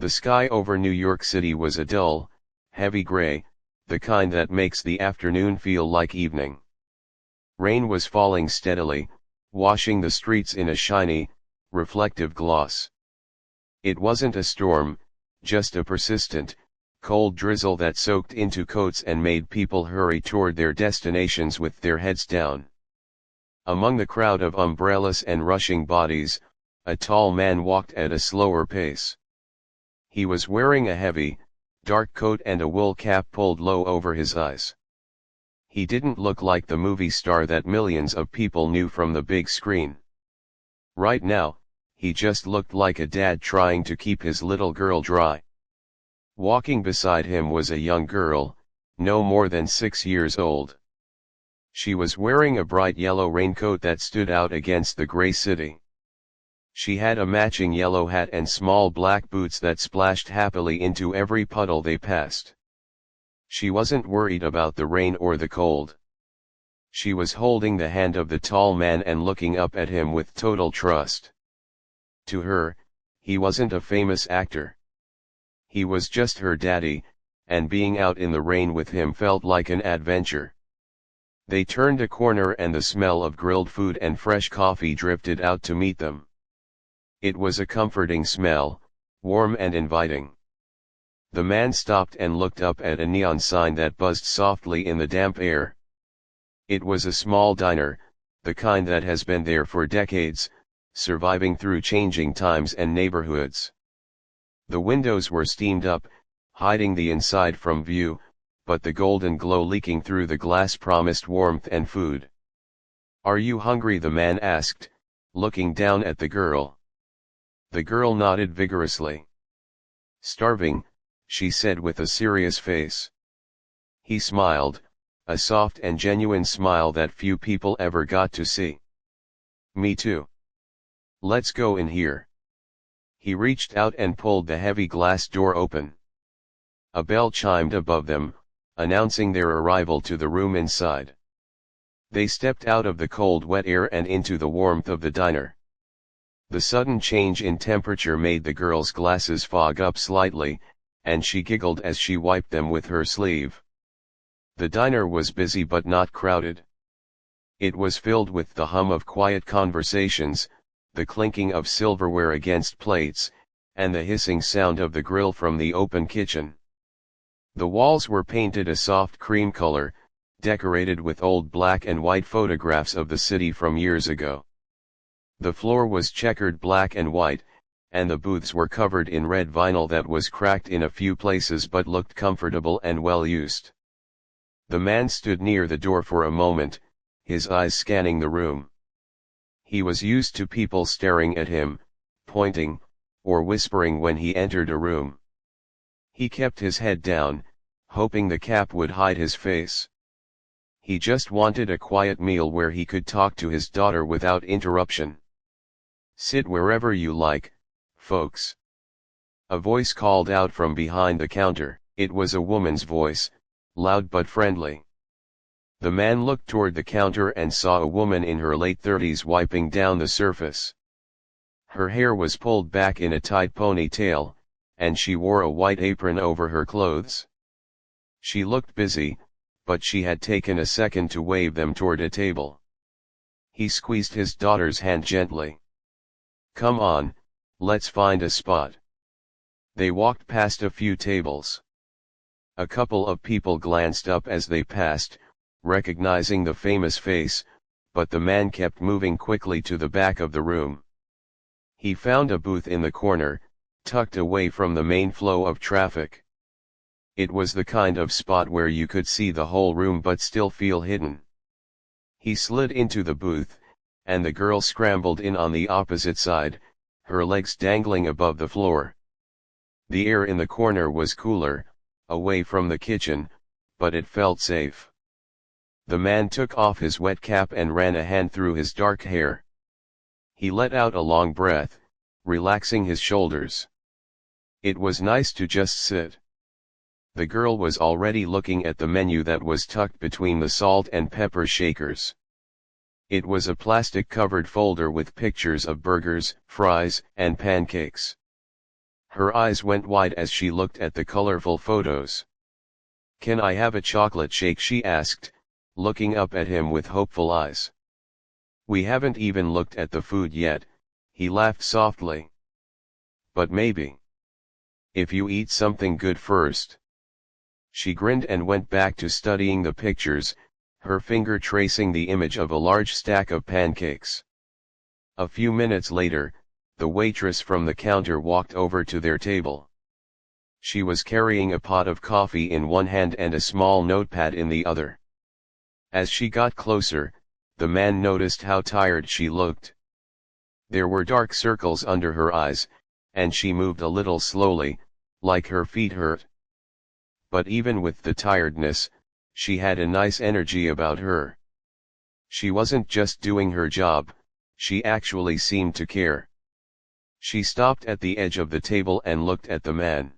The sky over New York City was a dull, heavy gray, the kind that makes the afternoon feel like evening. Rain was falling steadily, washing the streets in a shiny, reflective gloss. It wasn't a storm, just a persistent, cold drizzle that soaked into coats and made people hurry toward their destinations with their heads down. Among the crowd of umbrellas and rushing bodies, a tall man walked at a slower pace. He was wearing a heavy, dark coat and a wool cap pulled low over his eyes. He didn't look like the movie star that millions of people knew from the big screen. Right now, he just looked like a dad trying to keep his little girl dry. Walking beside him was a young girl, no more than 6 years old. She was wearing a bright yellow raincoat that stood out against the gray city. She had a matching yellow hat and small black boots that splashed happily into every puddle they passed. She wasn't worried about the rain or the cold. She was holding the hand of the tall man and looking up at him with total trust. To her, he wasn't a famous actor. He was just her daddy, and being out in the rain with him felt like an adventure. They turned a corner and the smell of grilled food and fresh coffee drifted out to meet them. It was a comforting smell, warm and inviting. The man stopped and looked up at a neon sign that buzzed softly in the damp air. It was a small diner, the kind that has been there for decades, surviving through changing times and neighborhoods. The windows were steamed up, hiding the inside from view, but the golden glow leaking through the glass promised warmth and food. "Are you hungry?" the man asked, looking down at the girl. The girl nodded vigorously. "Starving," she said with a serious face. He smiled, a soft and genuine smile that few people ever got to see. "Me too. Let's go in here." He reached out and pulled the heavy glass door open. A bell chimed above them, announcing their arrival to the room inside. They stepped out of the cold wet air and into the warmth of the diner. The sudden change in temperature made the girl's glasses fog up slightly, and she giggled as she wiped them with her sleeve. The diner was busy but not crowded. It was filled with the hum of quiet conversations, the clinking of silverware against plates, and the hissing sound of the grill from the open kitchen. The walls were painted a soft cream color, decorated with old black and white photographs of the city from years ago. The floor was checkered black and white, and the booths were covered in red vinyl that was cracked in a few places but looked comfortable and well used. The man stood near the door for a moment, his eyes scanning the room. He was used to people staring at him, pointing, or whispering when he entered a room. He kept his head down, hoping the cap would hide his face. He just wanted a quiet meal where he could talk to his daughter without interruption. "Sit wherever you like, folks." A voice called out from behind the counter. It was a woman's voice, loud but friendly. The man looked toward the counter and saw a woman in her late 30s wiping down the surface. Her hair was pulled back in a tight ponytail, and she wore a white apron over her clothes. She looked busy, but she had taken a second to wave them toward a table. He squeezed his daughter's hand gently. "Come on, let's find a spot." They walked past a few tables. A couple of people glanced up as they passed, recognizing the famous face, but the man kept moving quickly to the back of the room. He found a booth in the corner, tucked away from the main flow of traffic. It was the kind of spot where you could see the whole room but still feel hidden. He slid into the booth, and the girl scrambled in on the opposite side, her legs dangling above the floor. The air in the corner was cooler, away from the kitchen, but it felt safe. The man took off his wet cap and ran a hand through his dark hair. He let out a long breath, relaxing his shoulders. It was nice to just sit. The girl was already looking at the menu that was tucked between the salt and pepper shakers. It was a plastic-covered folder with pictures of burgers, fries, and pancakes. Her eyes went wide as she looked at the colorful photos. "Can I have a chocolate shake?" she asked, looking up at him with hopeful eyes. "We haven't even looked at the food yet," he laughed softly. "But maybe. If you eat something good first." She grinned and went back to studying the pictures, her finger tracing the image of a large stack of pancakes. A few minutes later, the waitress from the counter walked over to their table. She was carrying a pot of coffee in one hand and a small notepad in the other. As she got closer, the man noticed how tired she looked. There were dark circles under her eyes, and she moved a little slowly, like her feet hurt. But even with the tiredness, she had a nice energy about her. She wasn't just doing her job, she actually seemed to care. She stopped at the edge of the table and looked at the man.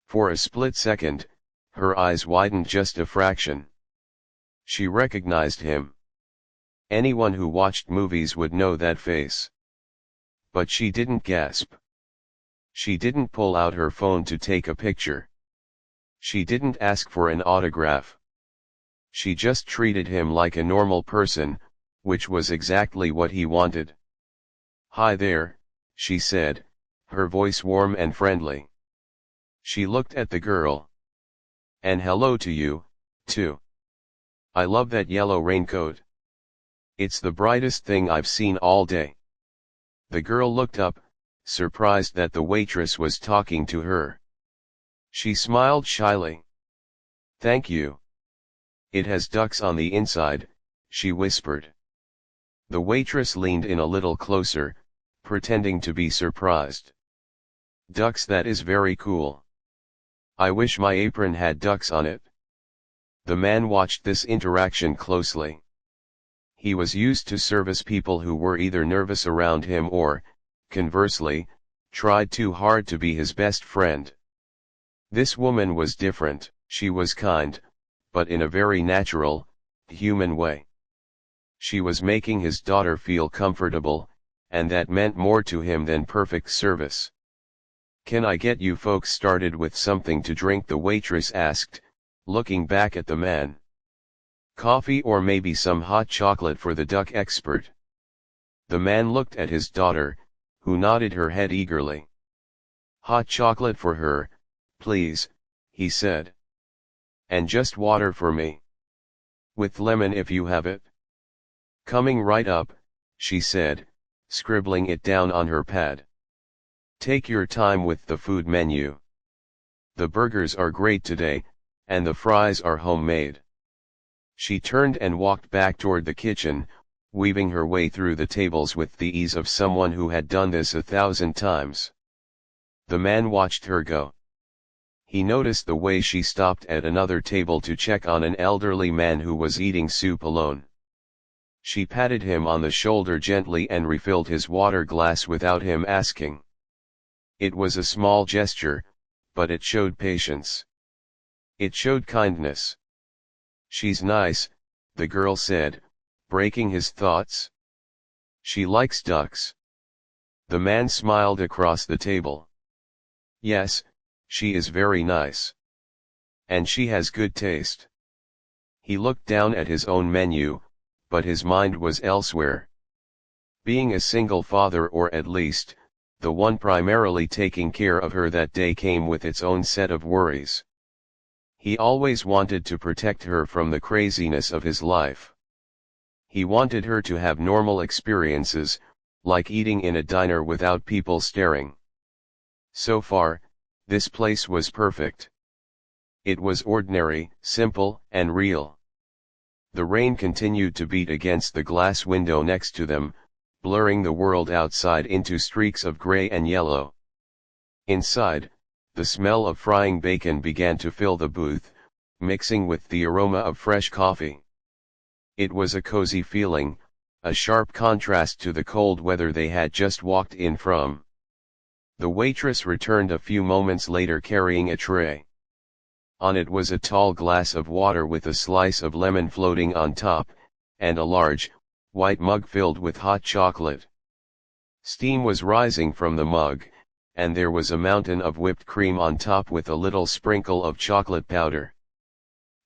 For a split second, her eyes widened just a fraction. She recognized him. Anyone who watched movies would know that face. But she didn't gasp. She didn't pull out her phone to take a picture. She didn't ask for an autograph. She just treated him like a normal person, which was exactly what he wanted. "Hi there," she said, her voice warm and friendly. She looked at the girl. "And hello to you, too. I love that yellow raincoat. It's the brightest thing I've seen all day." The girl looked up, surprised that the waitress was talking to her. She smiled shyly. "Thank you. It has ducks on the inside," she whispered. The waitress leaned in a little closer, pretending to be surprised. "Ducks? That is very cool. I wish my apron had ducks on it." The man watched this interaction closely. He was used to service people who were either nervous around him or, conversely, tried too hard to be his best friend. This woman was different. She was kind, but in a very natural, human way. She was making his daughter feel comfortable, and that meant more to him than perfect service. "Can I get you folks started with something to drink?" the waitress asked, looking back at the man. "Coffee or maybe some hot chocolate for the duck expert?" The man looked at his daughter, who nodded her head eagerly. "Hot chocolate for her, please," he said. "And just water for me. With lemon if you have it." "Coming right up," she said, scribbling it down on her pad. "Take your time with the food menu. The burgers are great today, and the fries are homemade." She turned and walked back toward the kitchen, weaving her way through the tables with the ease of someone who had done this 1,000 times. The man watched her go. He noticed the way she stopped at another table to check on an elderly man who was eating soup alone. She patted him on the shoulder gently and refilled his water glass without him asking. It was a small gesture, but it showed patience. It showed kindness. "She's nice," the girl said, breaking his thoughts. "She likes ducks." The man smiled across the table. "Yes, she is very nice. And she has good taste." He looked down at his own menu, but his mind was elsewhere. Being a single father, or at least, the one primarily taking care of her that day, came with its own set of worries. He always wanted to protect her from the craziness of his life. He wanted her to have normal experiences, like eating in a diner without people staring. So far, this place was perfect. It was ordinary, simple, and real. The rain continued to beat against the glass window next to them, blurring the world outside into streaks of gray and yellow. Inside, the smell of frying bacon began to fill the booth, mixing with the aroma of fresh coffee. It was a cozy feeling, a sharp contrast to the cold weather they had just walked in from. The waitress returned a few moments later carrying a tray. On it was a tall glass of water with a slice of lemon floating on top, and a large, white mug filled with hot chocolate. Steam was rising from the mug, and there was a mountain of whipped cream on top with a little sprinkle of chocolate powder.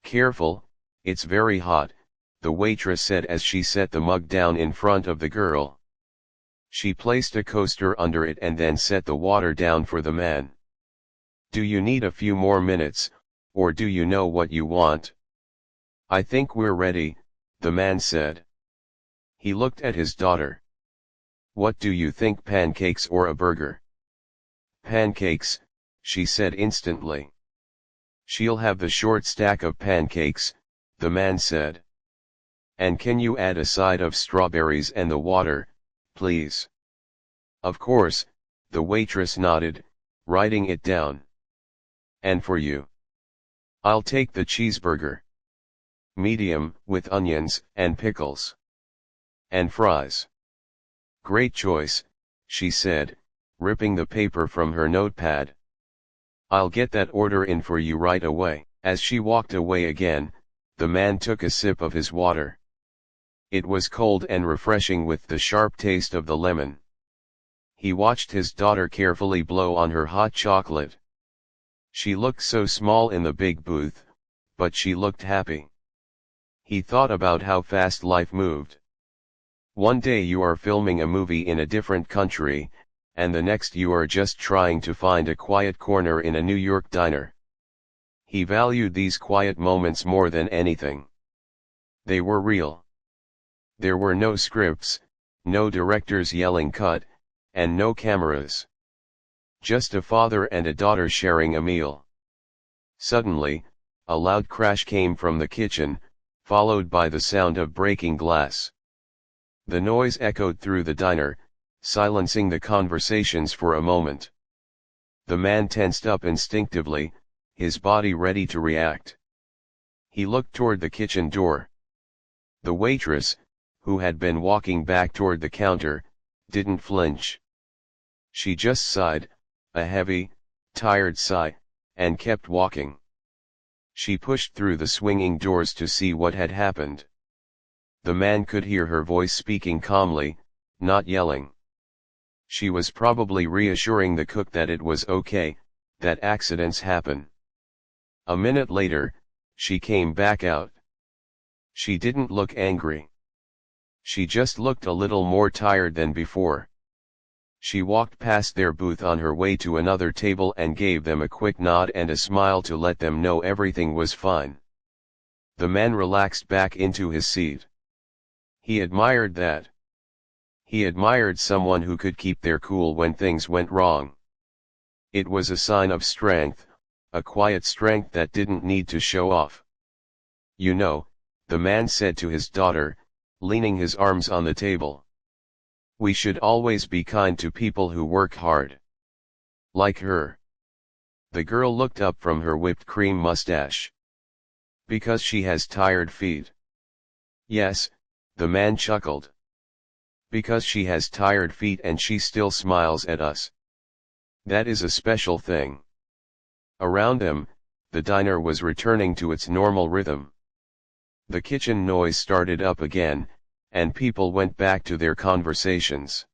"Careful, it's very hot," the waitress said as she set the mug down in front of the girl. She placed a coaster under it and then set the water down for the man. "Do you need a few more minutes, or do you know what you want?" "I think we're ready," the man said. He looked at his daughter. "What do you think, pancakes or a burger?" "Pancakes," she said instantly. "She'll have the short stack of pancakes," the man said. "And can you add a side of strawberries and the water, please?" "Of course," the waitress nodded, writing it down. "And for you?" "I'll take the cheeseburger. Medium, with onions and pickles. And fries." "Great choice," she said, ripping the paper from her notepad. "I'll get that order in for you right away." As she walked away again, the man took a sip of his water. It was cold and refreshing with the sharp taste of the lemon. He watched his daughter carefully blow on her hot chocolate. She looked so small in the big booth, but she looked happy. He thought about how fast life moved. One day you are filming a movie in a different country, and the next you are just trying to find a quiet corner in a New York diner. He valued these quiet moments more than anything. They were real. There were no scripts, no directors yelling cut, and no cameras. Just a father and a daughter sharing a meal. Suddenly, a loud crash came from the kitchen, followed by the sound of breaking glass. The noise echoed through the diner, silencing the conversations for a moment. The man tensed up instinctively, his body ready to react. He looked toward the kitchen door. The waitress, who had been walking back toward the counter, didn't flinch. She just sighed, a heavy, tired sigh, and kept walking. She pushed through the swinging doors to see what had happened. The man could hear her voice speaking calmly, not yelling. She was probably reassuring the cook that it was okay, that accidents happen. A minute later, she came back out. She didn't look angry. She just looked a little more tired than before. She walked past their booth on her way to another table and gave them a quick nod and a smile to let them know everything was fine. The man relaxed back into his seat. He admired that. He admired someone who could keep their cool when things went wrong. It was a sign of strength, a quiet strength that didn't need to show off. "You know," the man said to his daughter, leaning his arms on the table, "we should always be kind to people who work hard. Like her." The girl looked up from her whipped cream mustache. "Because she has tired feet." "Yes," the man chuckled. "Because she has tired feet and she still smiles at us. That is a special thing." Around them, the diner was returning to its normal rhythm. The kitchen noise started up again, and people went back to their conversations.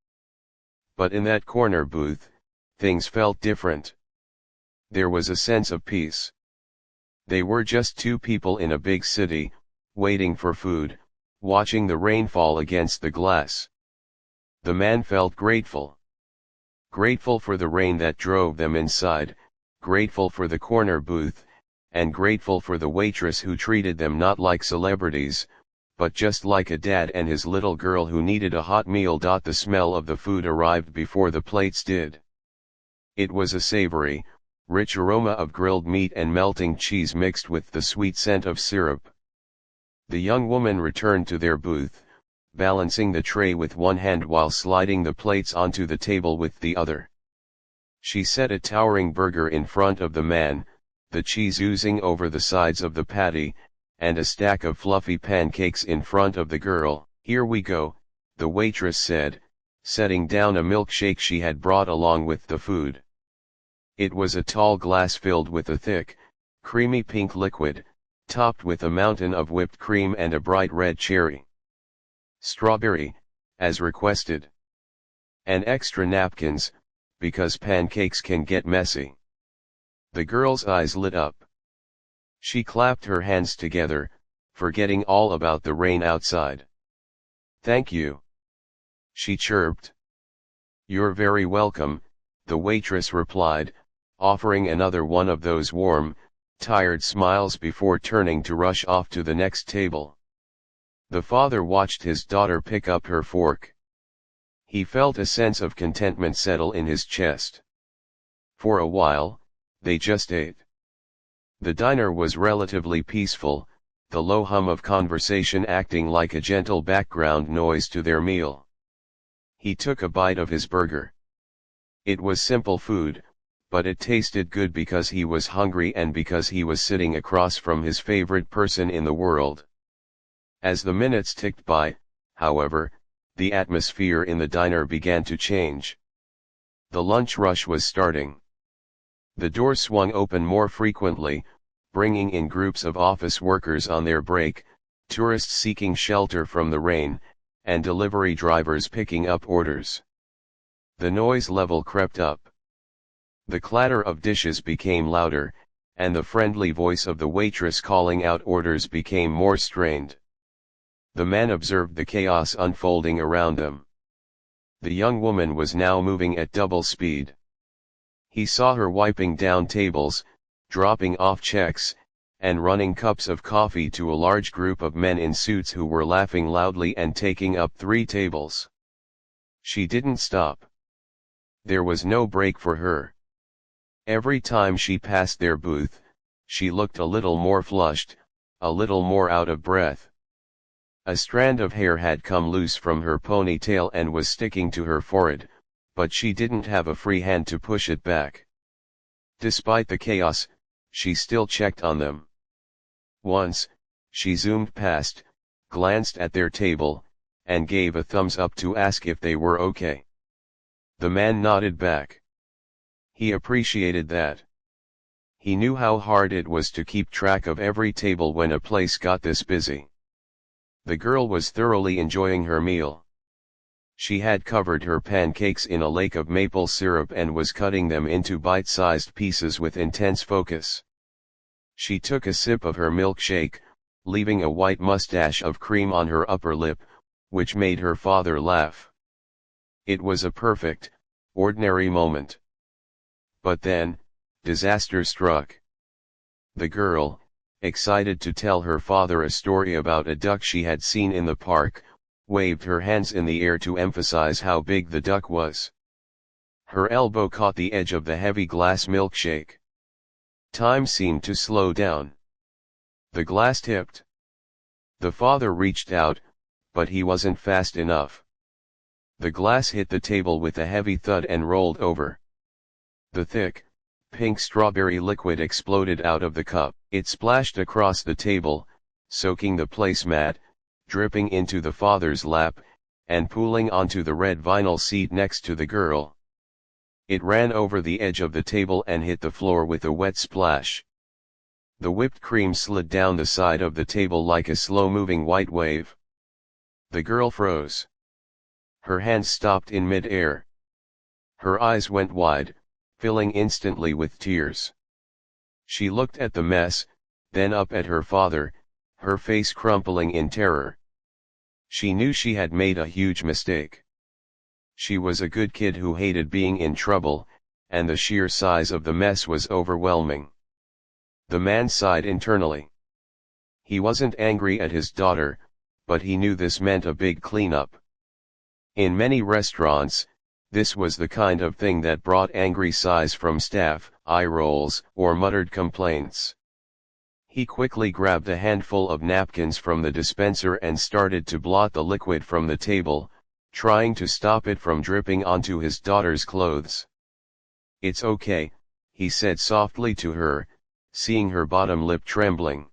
But in that corner booth, things felt different. There was a sense of peace. They were just two people in a big city, waiting for food, watching the rain fall against the glass. The man felt grateful. Grateful for the rain that drove them inside, grateful for the corner booth, and grateful for the waitress who treated them not like celebrities, but just like a dad and his little girl who needed a hot meal. The smell of the food arrived before the plates did. It was a savory, rich aroma of grilled meat and melting cheese mixed with the sweet scent of syrup. The young woman returned to their booth, balancing the tray with one hand while sliding the plates onto the table with the other. She set a towering burger in front of the man, the cheese oozing over the sides of the patty, and a stack of fluffy pancakes in front of the girl. "Here we go," the waitress said, setting down a milkshake she had brought along with the food. It was a tall glass filled with a thick, creamy pink liquid, topped with a mountain of whipped cream and a bright red cherry. "Strawberry," as requested. "And extra napkins," because pancakes can get messy. The girl's eyes lit up. She clapped her hands together, forgetting all about the rain outside. "Thank you," she chirped. "You're very welcome," the waitress replied, offering another one of those warm, tired smiles before turning to rush off to the next table. The father watched his daughter pick up her fork. He felt a sense of contentment settle in his chest. For a while, they just ate. The diner was relatively peaceful, the low hum of conversation acting like a gentle background noise to their meal. He took a bite of his burger. It was simple food, but it tasted good because he was hungry and because he was sitting across from his favorite person in the world. As the minutes ticked by, however, the atmosphere in the diner began to change. The lunch rush was starting. The door swung open more frequently, bringing in groups of office workers on their break, tourists seeking shelter from the rain, and delivery drivers picking up orders. The noise level crept up. The clatter of dishes became louder, and the friendly voice of the waitress calling out orders became more strained. The man observed the chaos unfolding around them. The young woman was now moving at double speed. He saw her wiping down tables, dropping off checks, and running cups of coffee to a large group of men in suits who were laughing loudly and taking up 3 tables. She didn't stop. There was no break for her. Every time she passed their booth, she looked a little more flushed, a little more out of breath. A strand of hair had come loose from her ponytail and was sticking to her forehead, but she didn't have a free hand to push it back. Despite the chaos, she still checked on them. Once, she zoomed past, glanced at their table, and gave a thumbs up to ask if they were okay. The man nodded back. He appreciated that. He knew how hard it was to keep track of every table when a place got this busy. The girl was thoroughly enjoying her meal. She had covered her pancakes in a lake of maple syrup and was cutting them into bite-sized pieces with intense focus. She took a sip of her milkshake, leaving a white mustache of cream on her upper lip, which made her father laugh. It was a perfect, ordinary moment. But then, disaster struck. The girl, excited to tell her father a story about a duck she had seen in the park, waved her hands in the air to emphasize how big the duck was. Her elbow caught the edge of the heavy glass milkshake. Time seemed to slow down. The glass tipped. The father reached out, but he wasn't fast enough. The glass hit the table with a heavy thud and rolled over. The thick, pink strawberry liquid exploded out of the cup. It splashed across the table, soaking the placemat, dripping into the father's lap, and pooling onto the red vinyl seat next to the girl. It ran over the edge of the table and hit the floor with a wet splash. The whipped cream slid down the side of the table like a slow-moving white wave. The girl froze. Her hands stopped in mid-air. Her eyes went wide, filling instantly with tears. She looked at the mess, then up at her father, her face crumpling in terror. She knew she had made a huge mistake. She was a good kid who hated being in trouble, and the sheer size of the mess was overwhelming. The man sighed internally. He wasn't angry at his daughter, but he knew this meant a big cleanup. In many restaurants, this was the kind of thing that brought angry sighs from staff, eye rolls, or muttered complaints. He quickly grabbed a handful of napkins from the dispenser and started to blot the liquid from the table, trying to stop it from dripping onto his daughter's clothes. "It's okay," he said softly to her, seeing her bottom lip trembling.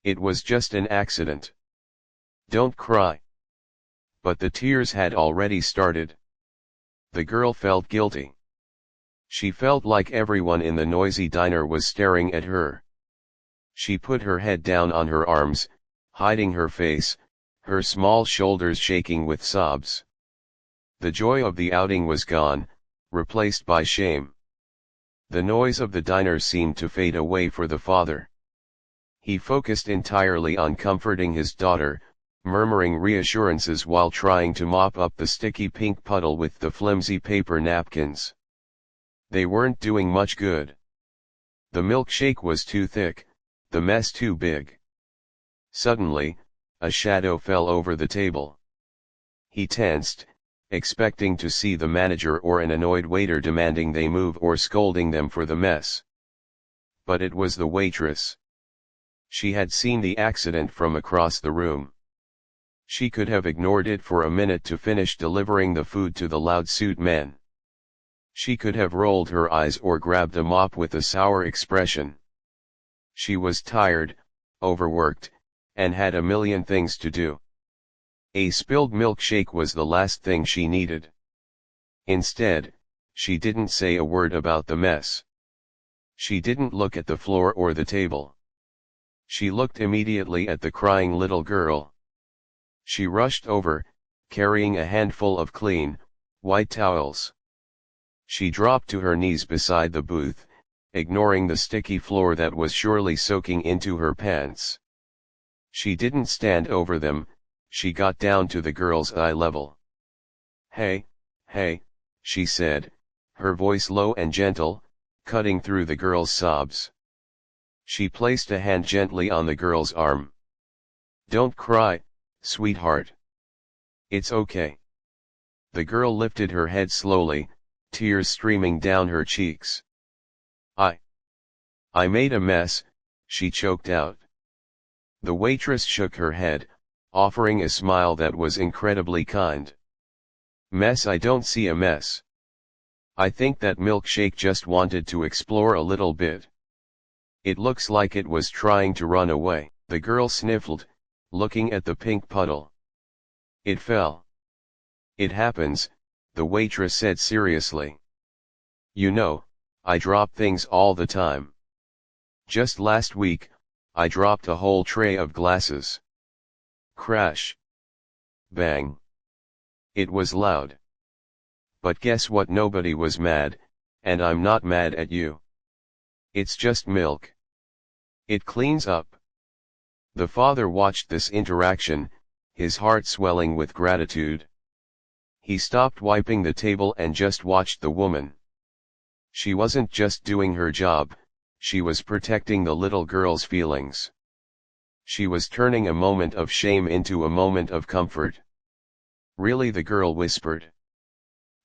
"It was just an accident. Don't cry." But the tears had already started. The girl felt guilty. She felt like everyone in the noisy diner was staring at her. She put her head down on her arms, hiding her face, her small shoulders shaking with sobs. The joy of the outing was gone, replaced by shame. The noise of the diner seemed to fade away for the father. He focused entirely on comforting his daughter, murmuring reassurances while trying to mop up the sticky pink puddle with the flimsy paper napkins. They weren't doing much good. The milkshake was too thick, the mess too big. Suddenly, a shadow fell over the table. He tensed, expecting to see the manager or an annoyed waiter demanding they move or scolding them for the mess. But it was the waitress. She had seen the accident from across the room. She could have ignored it for a minute to finish delivering the food to the loud suit men. She could have rolled her eyes or grabbed a mop with a sour expression. She was tired, overworked, and had a million things to do. A spilled milkshake was the last thing she needed. Instead, she didn't say a word about the mess. She didn't look at the floor or the table. She looked immediately at the crying little girl. She rushed over, carrying a handful of clean, white towels. She dropped to her knees beside the booth, ignoring the sticky floor that was surely soaking into her pants. She didn't stand over them, she got down to the girl's eye level. "Hey, hey," she said, her voice low and gentle, cutting through the girl's sobs. She placed a hand gently on the girl's arm. "Don't cry, sweetheart. It's okay." The girl lifted her head slowly, tears streaming down her cheeks. I made a mess," she choked out. The waitress shook her head, offering a smile that was incredibly kind. "Mess? I don't see a mess. I think that milkshake just wanted to explore a little bit. It looks like it was trying to run away." The girl sniffled, looking at the pink puddle. "It fell. It happens," the waitress said seriously. "You know, I drop things all the time. Just last week, I dropped a whole tray of glasses. Crash. Bang. It was loud. But guess what? Nobody was mad, and I'm not mad at you. It's just milk. It cleans up." The father watched this interaction, his heart swelling with gratitude. He stopped wiping the table and just watched the woman. She wasn't just doing her job, she was protecting the little girl's feelings. She was turning a moment of shame into a moment of comfort. "Really?" the girl whispered.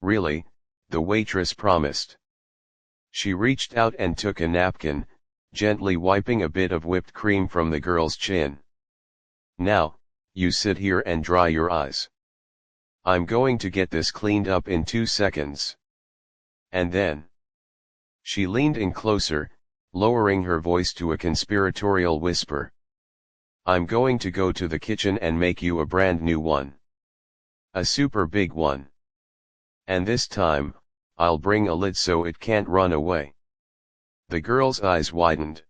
"Really," the waitress promised. She reached out and took a napkin, gently wiping a bit of whipped cream from the girl's chin. "Now, you sit here and dry your eyes. I'm going to get this cleaned up in 2 seconds. And then..." She leaned in closer, lowering her voice to a conspiratorial whisper. "I'm going to go to the kitchen and make you a brand new one. A super big one. And this time, I'll bring a lid so it can't run away." The girl's eyes widened.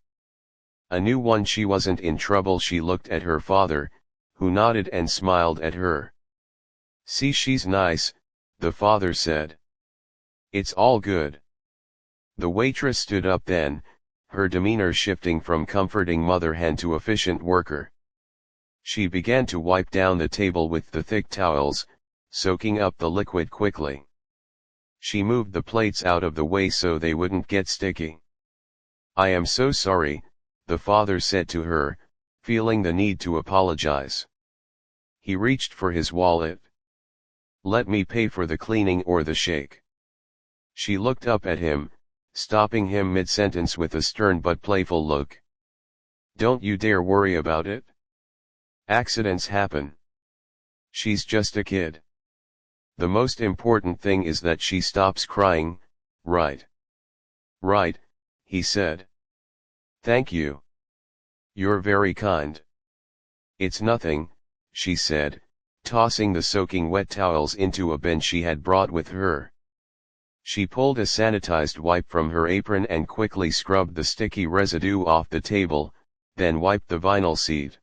A new one? She wasn't in trouble. She looked at her father, who nodded and smiled at her. "See, she's nice," the father said. "It's all good." The waitress stood up then, her demeanor shifting from comforting mother hen to efficient worker. She began to wipe down the table with the thick towels, soaking up the liquid quickly. She moved the plates out of the way so they wouldn't get sticky. "I am so sorry," the father said to her, feeling the need to apologize. He reached for his wallet. "Let me pay for the cleaning or the shake." She looked up at him, stopping him mid-sentence with a stern but playful look. "Don't you dare worry about it. Accidents happen. She's just a kid. The most important thing is that she stops crying, right?" "Right," he said. "Thank you. You're very kind." "It's nothing," she said, tossing the soaking wet towels into a bin she had brought with her. She pulled a sanitized wipe from her apron and quickly scrubbed the sticky residue off the table, then wiped the vinyl seat.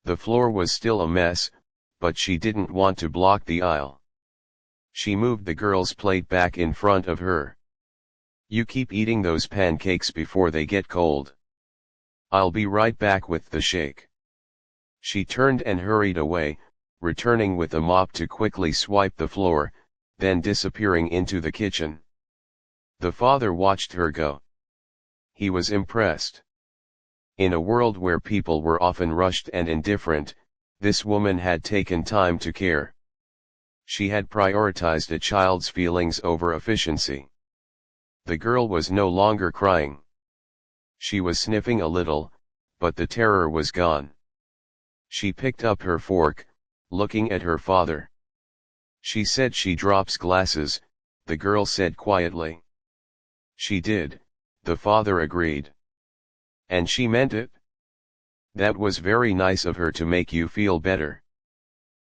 The floor was still a mess, but she didn't want to block the aisle. She moved the girl's plate back in front of her. "You keep eating those pancakes before they get cold. I'll be right back with the shake." She turned and hurried away, returning with a mop to quickly swipe the floor, then disappearing into the kitchen. The father watched her go. He was impressed. In a world where people were often rushed and indifferent, this woman had taken time to care. She had prioritized a child's feelings over efficiency. The girl was no longer crying. She was sniffing a little, but the terror was gone. She picked up her fork, looking at her father. "She said she drops glasses," the girl said quietly. "She did," the father agreed. "And she meant it? That was very nice of her to make you feel better."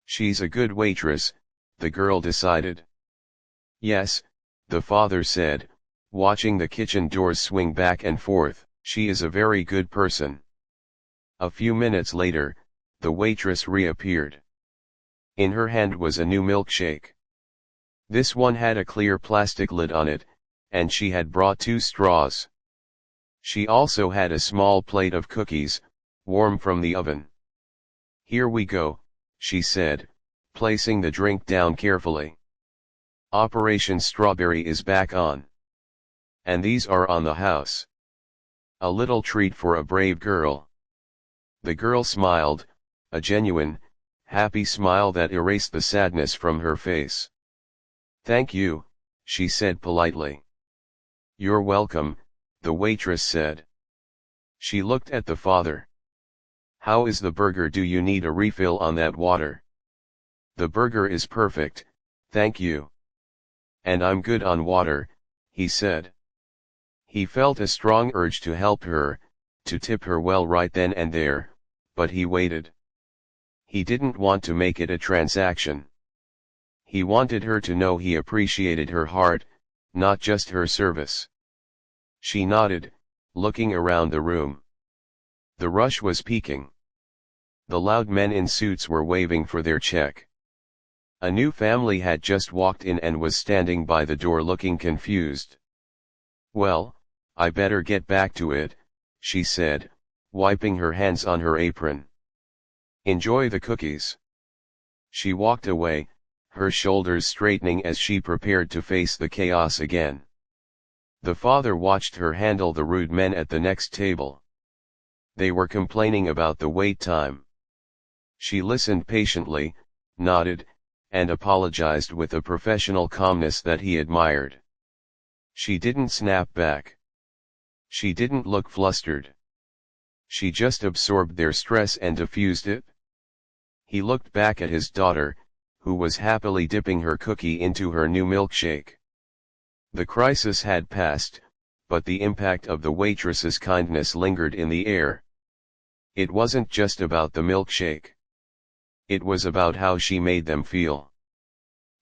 "She's a good waitress," the girl decided. "Yes," the father said, watching the kitchen doors swing back and forth, "she is a very good person." A few minutes later, the waitress reappeared. In her hand was a new milkshake. This one had a clear plastic lid on it, and she had brought 2 straws. She also had a small plate of cookies, warm from the oven. "Here we go," she said, placing the drink down carefully. "Operation Strawberry is back on. And these are on the house. A little treat for a brave girl." The girl smiled, a genuine, happy smile that erased the sadness from her face. "Thank you," she said politely. "You're welcome," the waitress said. She looked at the father. "How is the burger? Do you need a refill on that water?" "The burger is perfect, thank you. And I'm good on water," he said. He felt a strong urge to help her, to tip her well right then and there, but he waited. He didn't want to make it a transaction. He wanted her to know he appreciated her heart, not just her service. She nodded, looking around the room. The rush was peaking. The loud men in suits were waving for their check. A new family had just walked in and was standing by the door looking confused. "Well, I better get back to it," she said, wiping her hands on her apron. "Enjoy the cookies." She walked away, her shoulders straightening as she prepared to face the chaos again. The father watched her handle the rude men at the next table. They were complaining about the wait time. She listened patiently, nodded, and apologized with a professional calmness that he admired. She didn't snap back. She didn't look flustered. She just absorbed their stress and diffused it. He looked back at his daughter, who was happily dipping her cookie into her new milkshake. The crisis had passed, but the impact of the waitress's kindness lingered in the air. It wasn't just about the milkshake. It was about how she made them feel.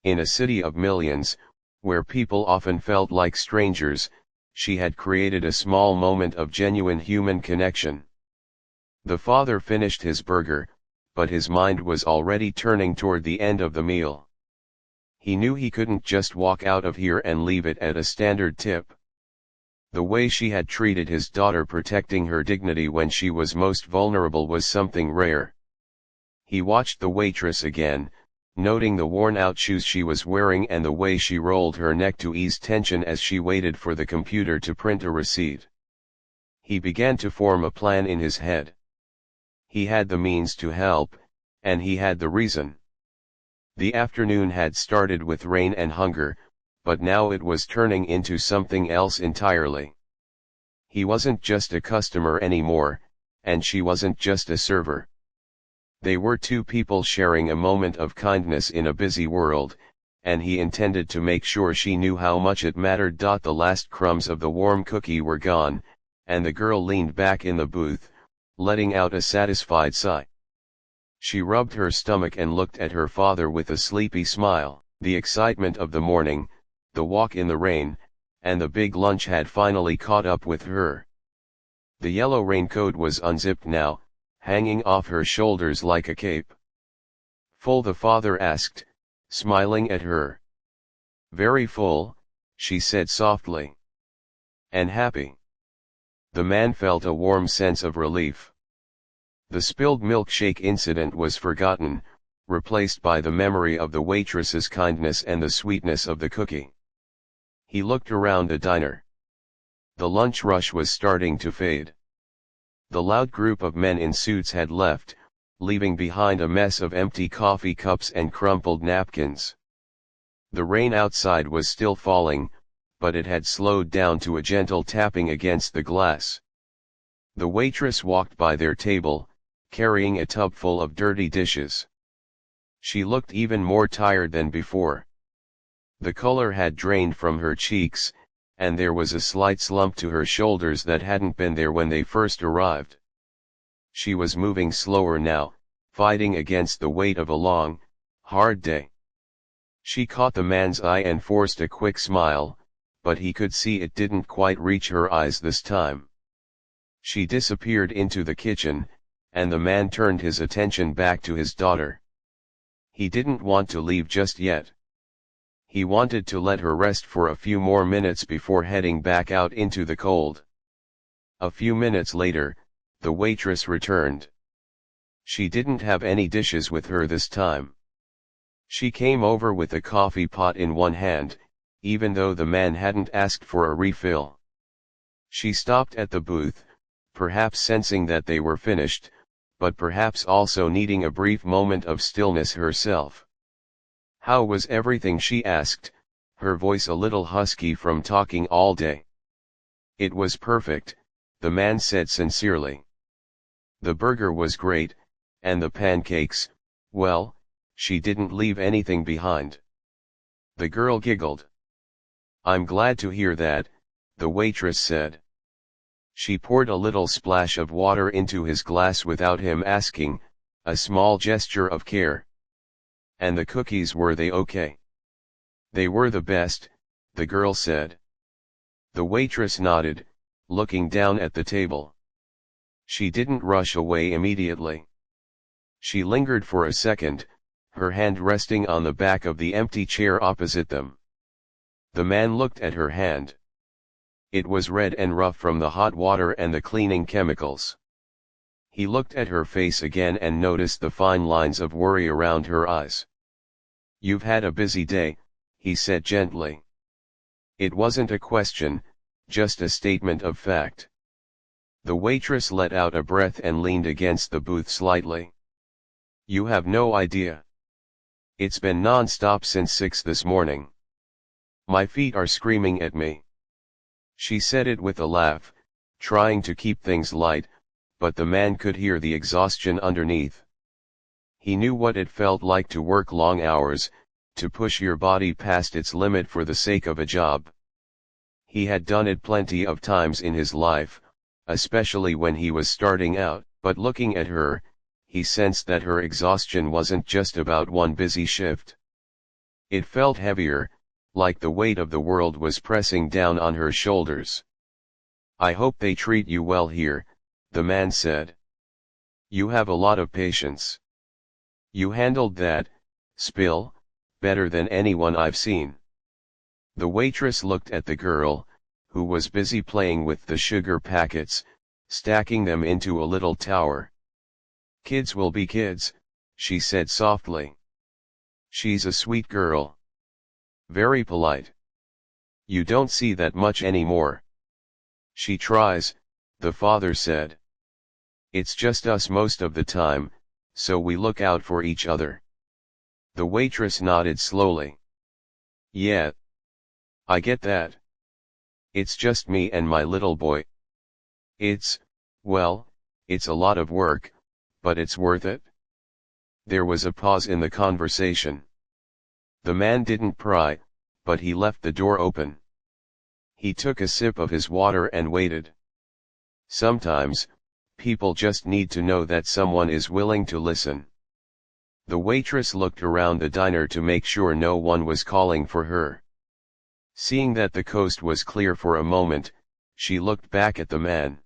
In a city of millions, where people often felt like strangers, she had created a small moment of genuine human connection. The father finished his burger, but his mind was already turning toward the end of the meal. He knew he couldn't just walk out of here and leave it at a standard tip. The way she had treated his daughter, protecting her dignity when she was most vulnerable, was something rare. He watched the waitress again, noting the worn-out shoes she was wearing and the way she rolled her neck to ease tension as she waited for the computer to print a receipt. He began to form a plan in his head. He had the means to help, and he had the reason. The afternoon had started with rain and hunger, but now it was turning into something else entirely. He wasn't just a customer anymore, and she wasn't just a server. They were 2 people sharing a moment of kindness in a busy world, and he intended to make sure she knew how much it mattered. The last crumbs of the warm cookie were gone, and the girl leaned back in the booth, letting out a satisfied sigh. She rubbed her stomach and looked at her father with a sleepy smile. The excitement of the morning, the walk in the rain, and the big lunch had finally caught up with her. The yellow raincoat was unzipped now, hanging off her shoulders like a cape. "Full?" the father asked, smiling at her. Very full, she said softly. And happy. The man felt a warm sense of relief. The spilled milkshake incident was forgotten, replaced by the memory of the waitress's kindness and the sweetness of the cookie. He looked around the diner. The lunch rush was starting to fade. The loud group of men in suits had left, leaving behind a mess of empty coffee cups and crumpled napkins. The rain outside was still falling, but it had slowed down to a gentle tapping against the glass. The waitress walked by their table, carrying a tub full of dirty dishes. She looked even more tired than before. The color had drained from her cheeks, and there was a slight slump to her shoulders that hadn't been there when they first arrived. She was moving slower now, fighting against the weight of a long, hard day. She caught the man's eye and forced a quick smile, but he could see it didn't quite reach her eyes this time. She disappeared into the kitchen, and the man turned his attention back to his daughter. He didn't want to leave just yet. He wanted to let her rest for a few more minutes before heading back out into the cold. A few minutes later, the waitress returned. She didn't have any dishes with her this time. She came over with a coffee pot in one hand, even though the man hadn't asked for a refill. She stopped at the booth, perhaps sensing that they were finished, but perhaps also needing a brief moment of stillness herself. "How was everything?" she asked, her voice a little husky from talking all day. "It was perfect," the man said sincerely. "The burger was great, and the pancakes, well, she didn't leave anything behind." The girl giggled. "I'm glad to hear that," the waitress said. She poured a little splash of water into his glass without him asking, a small gesture of care. "And the cookies, were they okay?" "They were the best," the girl said. The waitress nodded, looking down at the table. She didn't rush away immediately. She lingered for a second, her hand resting on the back of the empty chair opposite them. The man looked at her hand. It was red and rough from the hot water and the cleaning chemicals. He looked at her face again and noticed the fine lines of worry around her eyes. "You've had a busy day," he said gently. It wasn't a question, just a statement of fact. The waitress let out a breath and leaned against the booth slightly. "You have no idea. It's been non-stop since 6 this morning. My feet are screaming at me." She said it with a laugh, trying to keep things light, but the man could hear the exhaustion underneath. He knew what it felt like to work long hours, to push your body past its limit for the sake of a job. He had done it plenty of times in his life, especially when he was starting out, but looking at her, he sensed that her exhaustion wasn't just about one busy shift. It felt heavier, like the weight of the world was pressing down on her shoulders. "I hope they treat you well here," the man said. "You have a lot of patience. You handled that spill better than anyone I've seen." The waitress looked at the girl, who was busy playing with the sugar packets, stacking them into a little tower. "Kids will be kids," she said softly. "She's a sweet girl. Very polite. You don't see that much anymore." "She tries," the father said. "It's just us most of the time, so we look out for each other." The waitress nodded slowly. "Yeah. I get that. It's just me and my little boy. Well, it's a lot of work, but it's worth it." There was a pause in the conversation. The man didn't pry, but he left the door open. He took a sip of his water and waited. Sometimes, people just need to know that someone is willing to listen. The waitress looked around the diner to make sure no one was calling for her. Seeing that the coast was clear for a moment, she looked back at the man.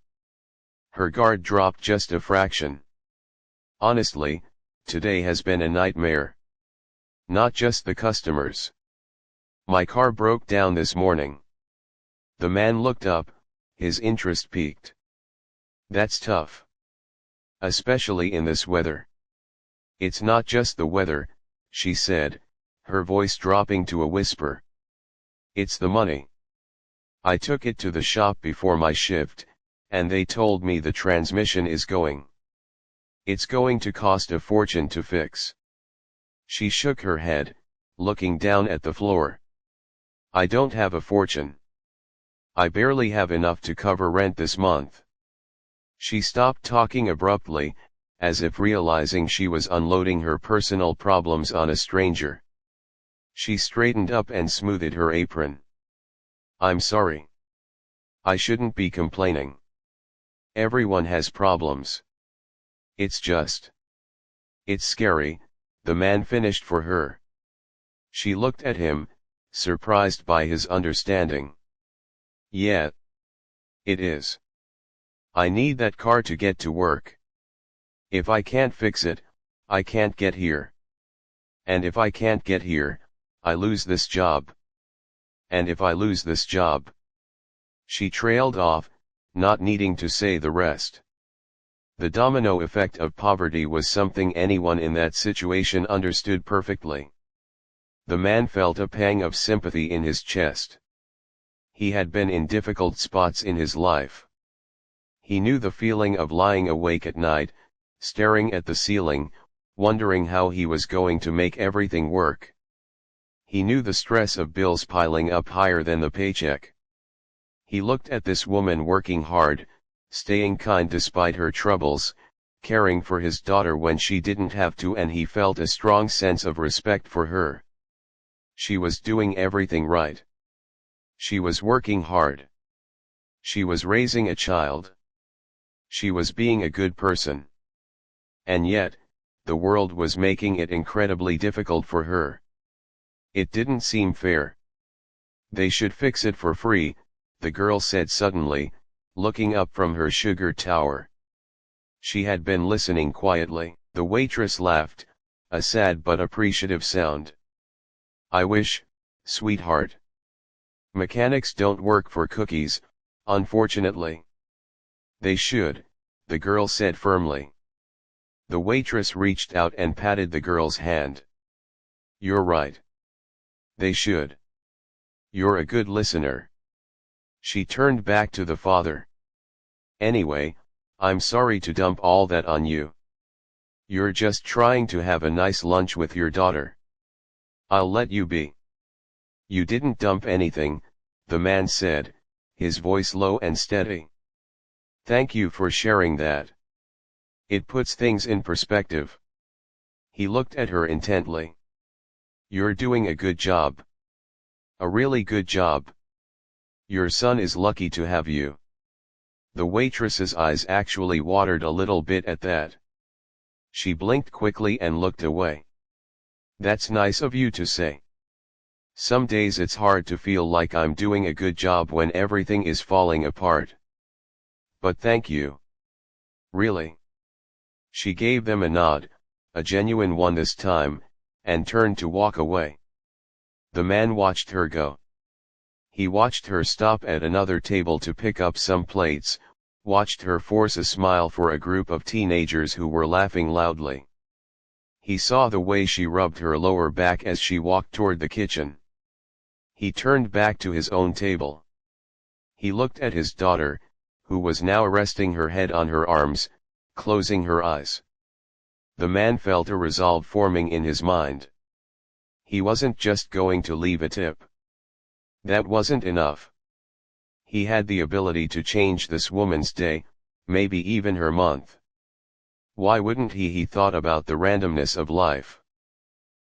Her guard dropped just a fraction. "Honestly, today has been a nightmare. Not just the customers. My car broke down this morning. The man looked up, his interest piqued. That's tough. Especially in this weather. It's not just the weather, she said, her voice dropping to a whisper. It's the money. I took it to the shop before my shift, and they told me the transmission is going. It's going to cost a fortune to fix. She shook her head, looking down at the floor. I don't have a fortune. I barely have enough to cover rent this month. She stopped talking abruptly, as if realizing she was unloading her personal problems on a stranger. She straightened up and smoothed her apron. I'm sorry. I shouldn't be complaining. Everyone has problems. It's scary, the man finished for her. She looked at him, surprised by his understanding. Yeah. It is. I need that car to get to work. If I can't fix it, I can't get here. And if I can't get here, I lose this job. And if I lose this job. She trailed off, not needing to say the rest. The domino effect of poverty was something anyone in that situation understood perfectly. The man felt a pang of sympathy in his chest. He had been in difficult spots in his life. He knew the feeling of lying awake at night, staring at the ceiling, wondering how he was going to make everything work. He knew the stress of bills piling up higher than the paycheck. He looked at this woman working hard, staying kind despite her troubles, caring for his daughter when she didn't have to, and he felt a strong sense of respect for her. She was doing everything right. She was working hard. She was raising a child. She was being a good person. And yet, the world was making it incredibly difficult for her. It didn't seem fair. They should fix it for free, the girl said suddenly, looking up from her sugar tower. She had been listening quietly. The waitress laughed, a sad but appreciative sound. I wish, sweetheart. Mechanics don't work for cookies, unfortunately. They should, the girl said firmly. The waitress reached out and patted the girl's hand. You're right. They should. You're a good listener. She turned back to the father. Anyway, I'm sorry to dump all that on you. You're just trying to have a nice lunch with your daughter. I'll let you be. You didn't dump anything, the man said, his voice low and steady. Thank you for sharing that. It puts things in perspective. He looked at her intently. You're doing a good job. A really good job. Your son is lucky to have you. The waitress's eyes actually watered a little bit at that. She blinked quickly and looked away. That's nice of you to say. Some days it's hard to feel like I'm doing a good job when everything is falling apart. But thank you. Really. She gave them a nod, a genuine one this time, and turned to walk away. The man watched her go. He watched her stop at another table to pick up some plates, watched her force a smile for a group of teenagers who were laughing loudly. He saw the way she rubbed her lower back as she walked toward the kitchen. He turned back to his own table. He looked at his daughter, who was now resting her head on her arms, closing her eyes. The man felt a resolve forming in his mind. He wasn't just going to leave a tip. That wasn't enough. He had the ability to change this woman's day, maybe even her month. Why wouldn't he? He thought about the randomness of life.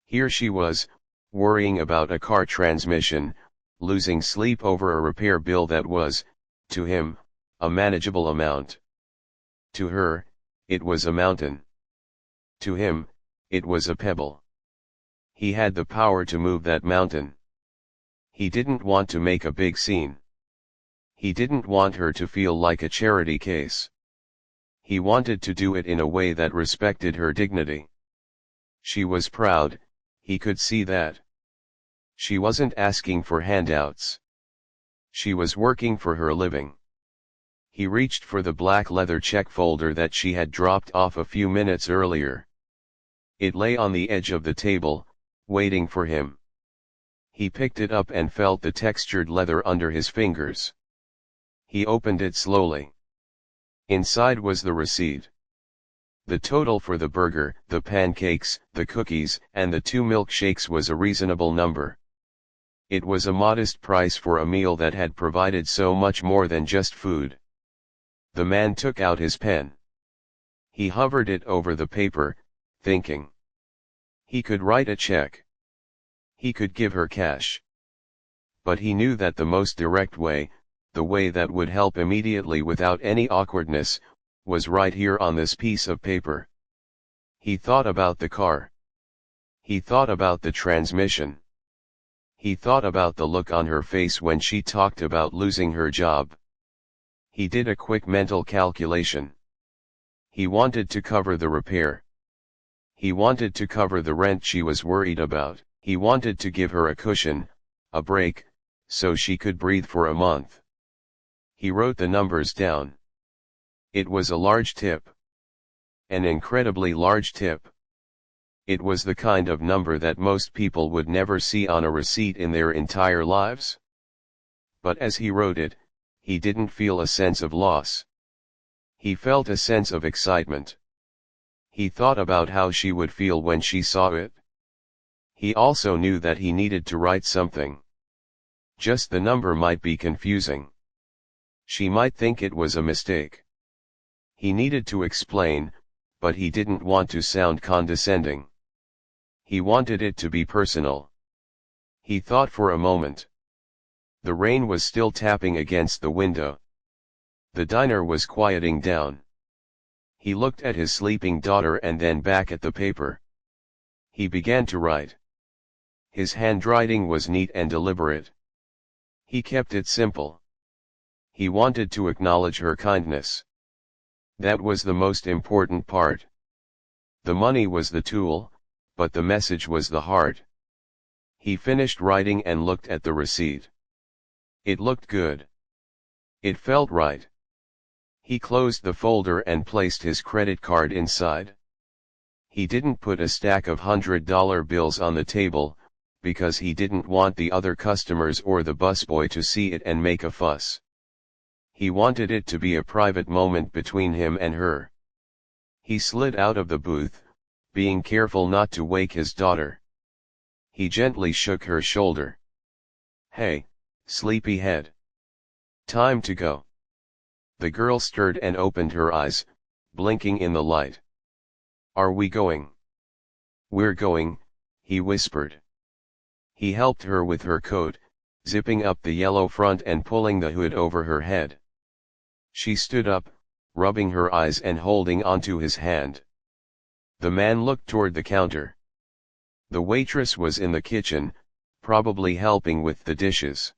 Here she was, worrying about a car transmission, losing sleep over a repair bill that was, to him, a manageable amount. To her, it was a mountain. To him, it was a pebble. He had the power to move that mountain. He didn't want to make a big scene. He didn't want her to feel like a charity case. He wanted to do it in a way that respected her dignity. She was proud, he could see that. She wasn't asking for handouts. She was working for her living. He reached for the black leather check folder that she had dropped off a few minutes earlier. It lay on the edge of the table, waiting for him. He picked it up and felt the textured leather under his fingers. He opened it slowly. Inside was the receipt. The total for the burger, the pancakes, the cookies, and the 2 milkshakes was a reasonable number. It was a modest price for a meal that had provided so much more than just food. The man took out his pen. He hovered it over the paper, thinking. He could write a check. He could give her cash. But he knew that the most direct way, the way that would help immediately without any awkwardness, was right here on this piece of paper. He thought about the car. He thought about the transmission. He thought about the look on her face when she talked about losing her job. He did a quick mental calculation. He wanted to cover the repair. He wanted to cover the rent she was worried about. He wanted to give her a cushion, a break, so she could breathe for a month. He wrote the numbers down. It was a large tip. An incredibly large tip. It was the kind of number that most people would never see on a receipt in their entire lives. But as he wrote it, he didn't feel a sense of loss. He felt a sense of excitement. He thought about how she would feel when she saw it. He also knew that he needed to write something. Just the number might be confusing. She might think it was a mistake. He needed to explain, but he didn't want to sound condescending. He wanted it to be personal. He thought for a moment. The rain was still tapping against the window. The diner was quieting down. He looked at his sleeping daughter and then back at the paper. He began to write. His handwriting was neat and deliberate. He kept it simple. He wanted to acknowledge her kindness. That was the most important part. The money was the tool, but the message was the heart. He finished writing and looked at the receipt. It looked good. It felt right. He closed the folder and placed his credit card inside. He didn't put a stack of $100 bills on the table, because he didn't want the other customers or the busboy to see it and make a fuss. He wanted it to be a private moment between him and her. He slid out of the booth, being careful not to wake his daughter. He gently shook her shoulder. Hey, sleepyhead. Time to go. The girl stirred and opened her eyes, blinking in the light. Are we going? We're going, he whispered. He helped her with her coat, zipping up the yellow front and pulling the hood over her head. She stood up, rubbing her eyes and holding onto his hand. The man looked toward the counter. The waitress was in the kitchen, probably helping with the dishes.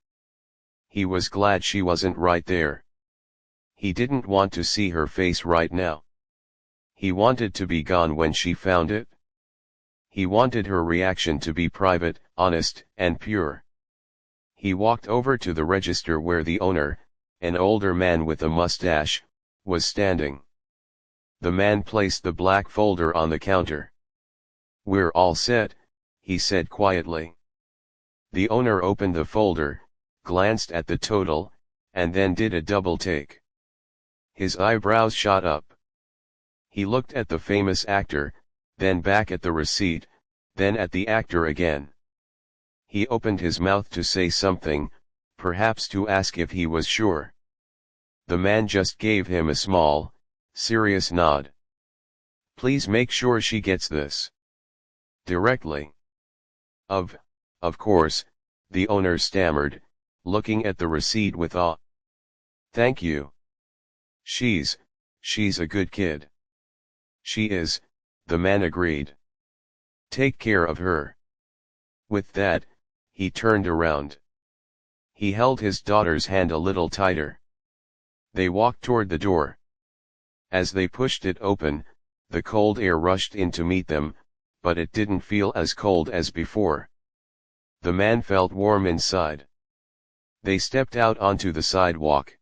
He was glad she wasn't right there. He didn't want to see her face right now. He wanted to be gone when she found it. He wanted her reaction to be private, honest, and pure. He walked over to the register where the owner, an older man with a mustache, was standing. The man placed the black folder on the counter. We're all set, he said quietly. The owner opened the folder, glanced at the total, and then did a double take. His eyebrows shot up. He looked at the famous actor, then back at the receipt, then at the actor again. He opened his mouth to say something, perhaps to ask if he was sure. The man just gave him a small, serious nod. Please make sure she gets this. Directly. Of course, the owner stammered, looking at the receipt with awe. Thank you. She's a good kid. She is, the man agreed. Take care of her. With that, he turned around. He held his daughter's hand a little tighter. They walked toward the door. As they pushed it open, the cold air rushed in to meet them, but it didn't feel as cold as before. The man felt warm inside. They stepped out onto the sidewalk.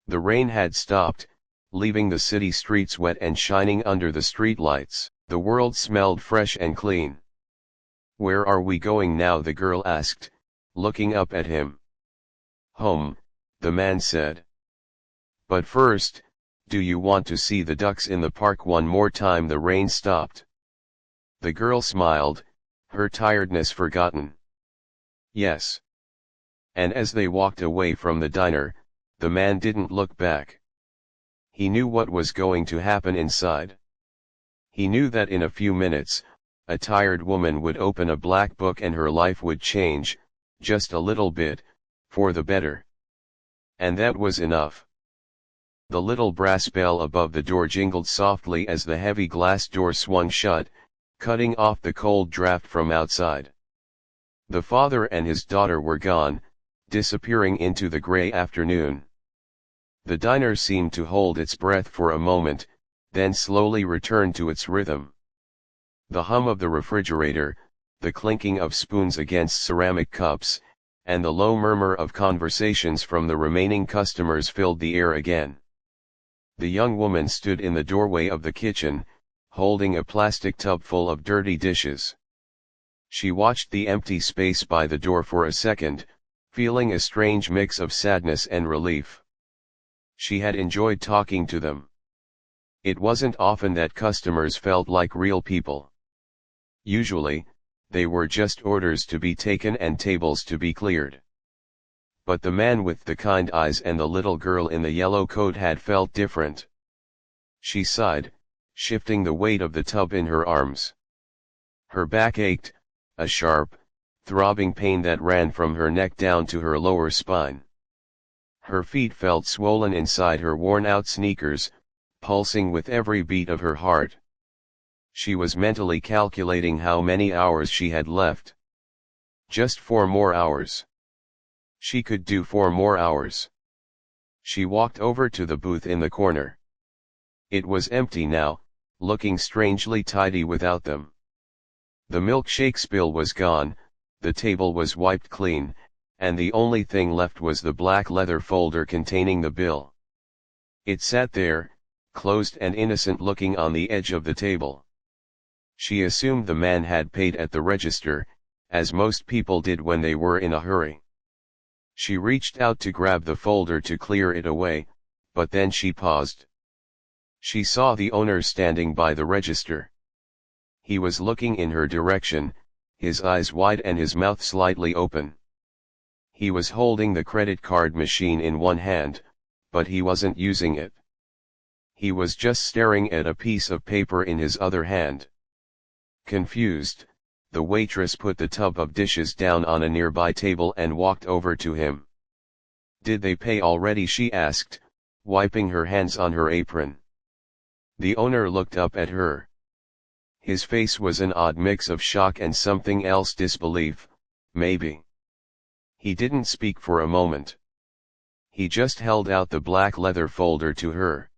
The rain had stopped, leaving the city streets wet and shining under the streetlights. The world smelled fresh and clean. "Where are we going now?" the girl asked, looking up at him. "Home," the man said. "But first, do you want to see the ducks in the park one more time?" The rain stopped. The girl smiled, her tiredness forgotten. "Yes." And as they walked away from the diner, the man didn't look back. He knew what was going to happen inside. He knew that in a few minutes, a tired woman would open a black book and her life would change, just a little bit, for the better. And that was enough. The little brass bell above the door jingled softly as the heavy glass door swung shut, cutting off the cold draft from outside. The father and his daughter were gone, disappearing into the gray afternoon. The diner seemed to hold its breath for a moment, then slowly returned to its rhythm. The hum of the refrigerator, the clinking of spoons against ceramic cups, and the low murmur of conversations from the remaining customers filled the air again. The young woman stood in the doorway of the kitchen, holding a plastic tub full of dirty dishes. She watched the empty space by the door for a second, feeling a strange mix of sadness and relief. She had enjoyed talking to them. It wasn't often that customers felt like real people. Usually, they were just orders to be taken and tables to be cleared. But the man with the kind eyes and the little girl in the yellow coat had felt different. She sighed, shifting the weight of the tub in her arms. Her back ached, a sharp, throbbing pain that ran from her neck down to her lower spine. Her feet felt swollen inside her worn-out sneakers, pulsing with every beat of her heart. She was mentally calculating how many hours she had left. Just 4 more hours. She could do 4 more hours. She walked over to the booth in the corner. It was empty now, looking strangely tidy without them. The milkshake spill was gone, the table was wiped clean, and the only thing left was the black leather folder containing the bill. It sat there, closed and innocent looking on the edge of the table. She assumed the man had paid at the register, as most people did when they were in a hurry. She reached out to grab the folder to clear it away, but then she paused. She saw the owner standing by the register. He was looking in her direction, his eyes wide and his mouth slightly open. He was holding the credit card machine in one hand, but he wasn't using it. He was just staring at a piece of paper in his other hand. Confused, the waitress put the tub of dishes down on a nearby table and walked over to him. "Did they pay already?" she asked, wiping her hands on her apron. The owner looked up at her. His face was an odd mix of shock and something else, disbelief, maybe. He didn't speak for a moment. He just held out the black leather folder to her.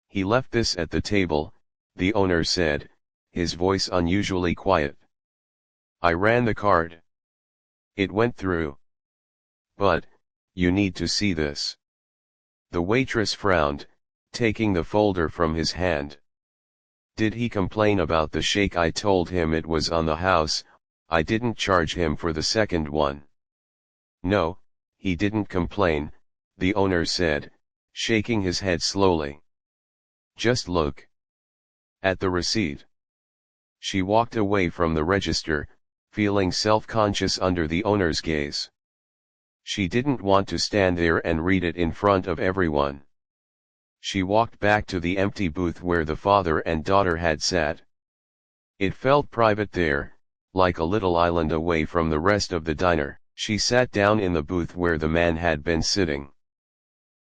"He left this at the table," the owner said, his voice unusually quiet. "I ran the card. It went through. But, you need to see this." The waitress frowned, taking the folder from his hand. "Did he complain about the shake?" "I told him it was on the house, I didn't charge him for the second one." "No, he didn't complain," the owner said, shaking his head slowly. "Just look at the receipt." She walked away from the register, feeling self-conscious under the owner's gaze. She didn't want to stand there and read it in front of everyone. She walked back to the empty booth where the father and daughter had sat. It felt private there, like a little island away from the rest of the diner. She sat down in the booth where the man had been sitting.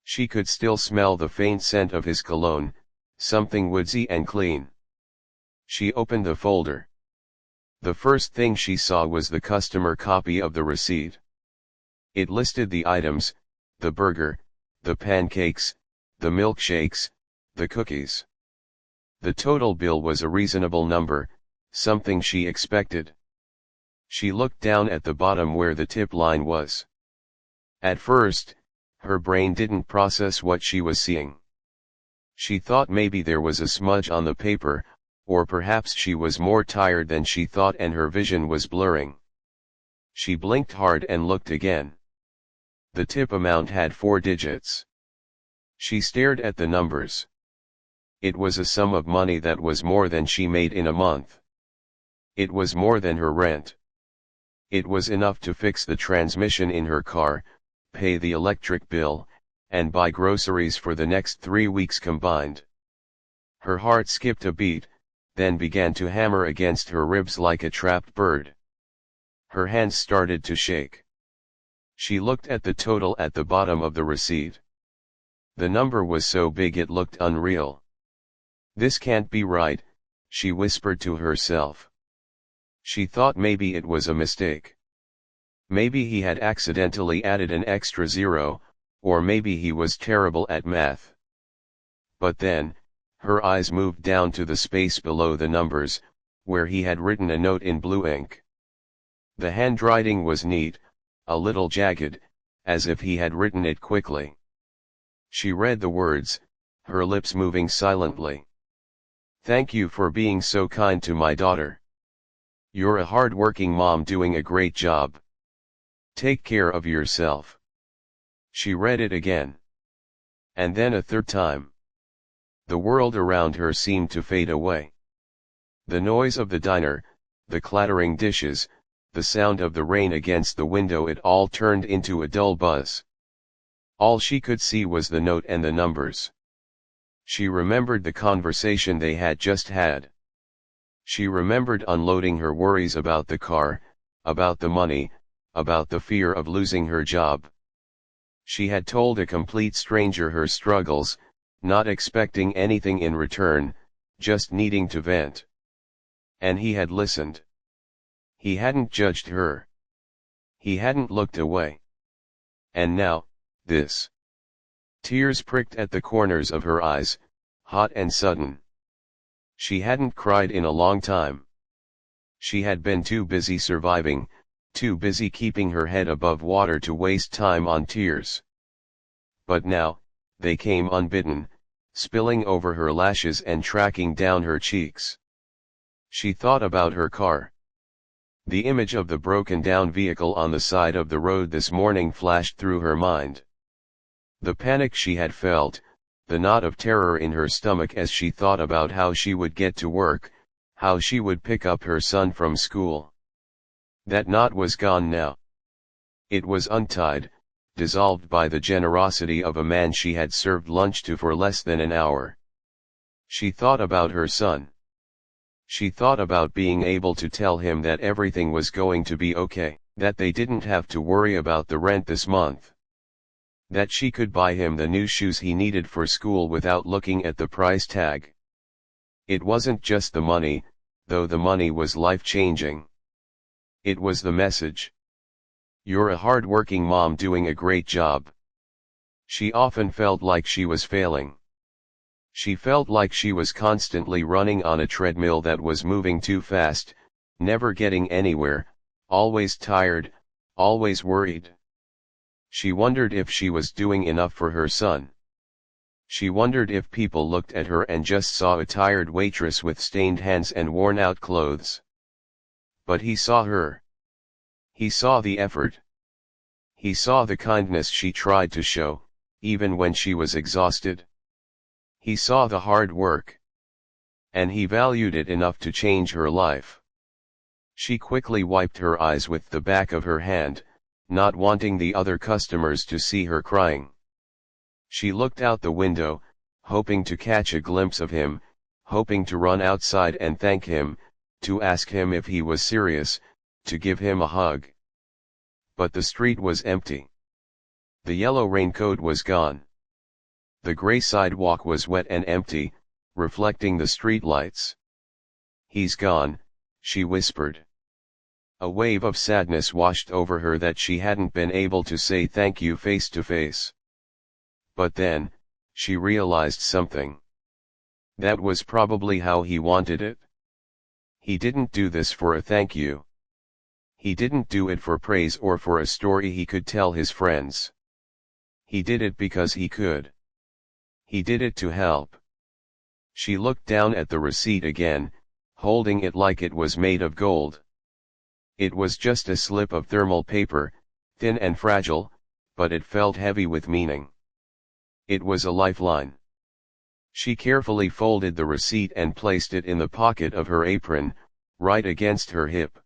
She could still smell the faint scent of his cologne, something woodsy and clean. She opened the folder. The first thing she saw was the customer copy of the receipt. It listed the items: the burger, the pancakes, the milkshakes, the cookies. The total bill was a reasonable number, something she expected. She looked down at the bottom where the tip line was. At first, her brain didn't process what she was seeing. She thought maybe there was a smudge on the paper, or perhaps she was more tired than she thought and her vision was blurring. She blinked hard and looked again. The tip amount had 4 digits. She stared at the numbers. It was a sum of money that was more than she made in a month. It was more than her rent. It was enough to fix the transmission in her car, pay the electric bill, and buy groceries for the next 3 weeks combined. Her heart skipped a beat, then began to hammer against her ribs like a trapped bird. Her hands started to shake. She looked at the total at the bottom of the receipt. The number was so big it looked unreal. This can't be right, she whispered to herself. She thought maybe it was a mistake. Maybe he had accidentally added an extra zero, or maybe he was terrible at math. But then, her eyes moved down to the space below the numbers, where he had written a note in blue ink. The handwriting was neat, a little jagged, as if he had written it quickly. She read the words, her lips moving silently. "Thank you for being so kind to my daughter. You're a hard-working mom doing a great job. Take care of yourself." She read it again. And then a third time. The world around her seemed to fade away. The noise of the diner, the clattering dishes, the sound of the rain against the window, it all turned into a dull buzz. All she could see was the note and the numbers. She remembered the conversation they had just had. She remembered unloading her worries about the car, about the money, about the fear of losing her job. She had told a complete stranger her struggles, not expecting anything in return, just needing to vent. And he had listened. He hadn't judged her. He hadn't looked away. And now, this. Tears pricked at the corners of her eyes, hot and sudden. She hadn't cried in a long time. She had been too busy surviving, too busy keeping her head above water to waste time on tears. But now, they came unbidden, spilling over her lashes and tracking down her cheeks. She thought about her car. The image of the broken-down vehicle on the side of the road this morning flashed through her mind. The panic she had felt, the knot of terror in her stomach as she thought about how she would get to work, how she would pick up her son from school. That knot was gone now. It was untied, dissolved by the generosity of a man she had served lunch to for less than an hour. She thought about her son. She thought about being able to tell him that everything was going to be okay, that they didn't have to worry about the rent this month. That she could buy him the new shoes he needed for school without looking at the price tag. It wasn't just the money, though the money was life-changing. It was the message. You're a hard-working mom doing a great job. She often felt like she was failing. She felt like she was constantly running on a treadmill that was moving too fast, never getting anywhere, always tired, always worried. She wondered if she was doing enough for her son. She wondered if people looked at her and just saw a tired waitress with stained hands and worn-out clothes. But he saw her. He saw the effort. He saw the kindness she tried to show, even when she was exhausted. He saw the hard work. And he valued it enough to change her life. She quickly wiped her eyes with the back of her hand, not wanting the other customers to see her crying. She looked out the window, hoping to catch a glimpse of him, hoping to run outside and thank him, to ask him if he was serious, to give him a hug. But the street was empty. The yellow raincoat was gone. The gray sidewalk was wet and empty, reflecting the street lights. "He's gone," she whispered. A wave of sadness washed over her that she hadn't been able to say thank you face to face. But then, she realized something. That was probably how he wanted it. He didn't do this for a thank you. He didn't do it for praise or for a story he could tell his friends. He did it because he could. He did it to help. She looked down at the receipt again, holding it like it was made of gold. It was just a slip of thermal paper, thin and fragile, but it felt heavy with meaning. It was a lifeline. She carefully folded the receipt and placed it in the pocket of her apron, right against her hip.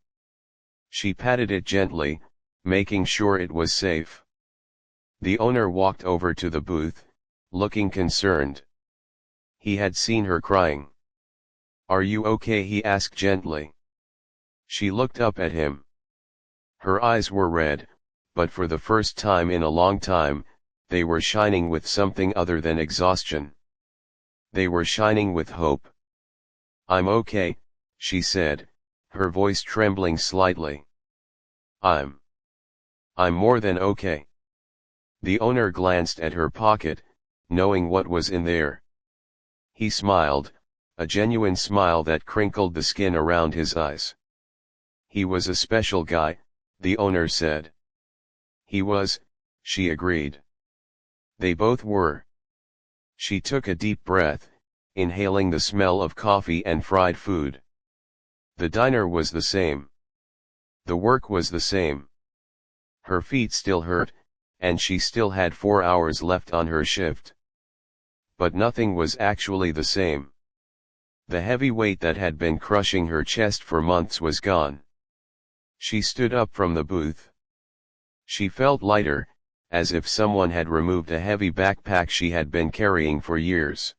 She patted it gently, making sure it was safe. The owner walked over to the booth, looking concerned. He had seen her crying. "Are you okay?" he asked gently. She looked up at him. Her eyes were red, but for the first time in a long time, they were shining with something other than exhaustion. They were shining with hope. "I'm okay," she said, her voice trembling slightly. I'm more than okay." The owner glanced at her pocket, knowing what was in there. He smiled, a genuine smile that crinkled the skin around his eyes. "He was a special guy," the owner said. "He was," she agreed. They both were. She took a deep breath, inhaling the smell of coffee and fried food. The diner was the same. The work was the same. Her feet still hurt, and she still had 4 hours left on her shift. But nothing was actually the same. The heavy weight that had been crushing her chest for months was gone. She stood up from the booth. She felt lighter, as if someone had removed a heavy backpack she had been carrying for years.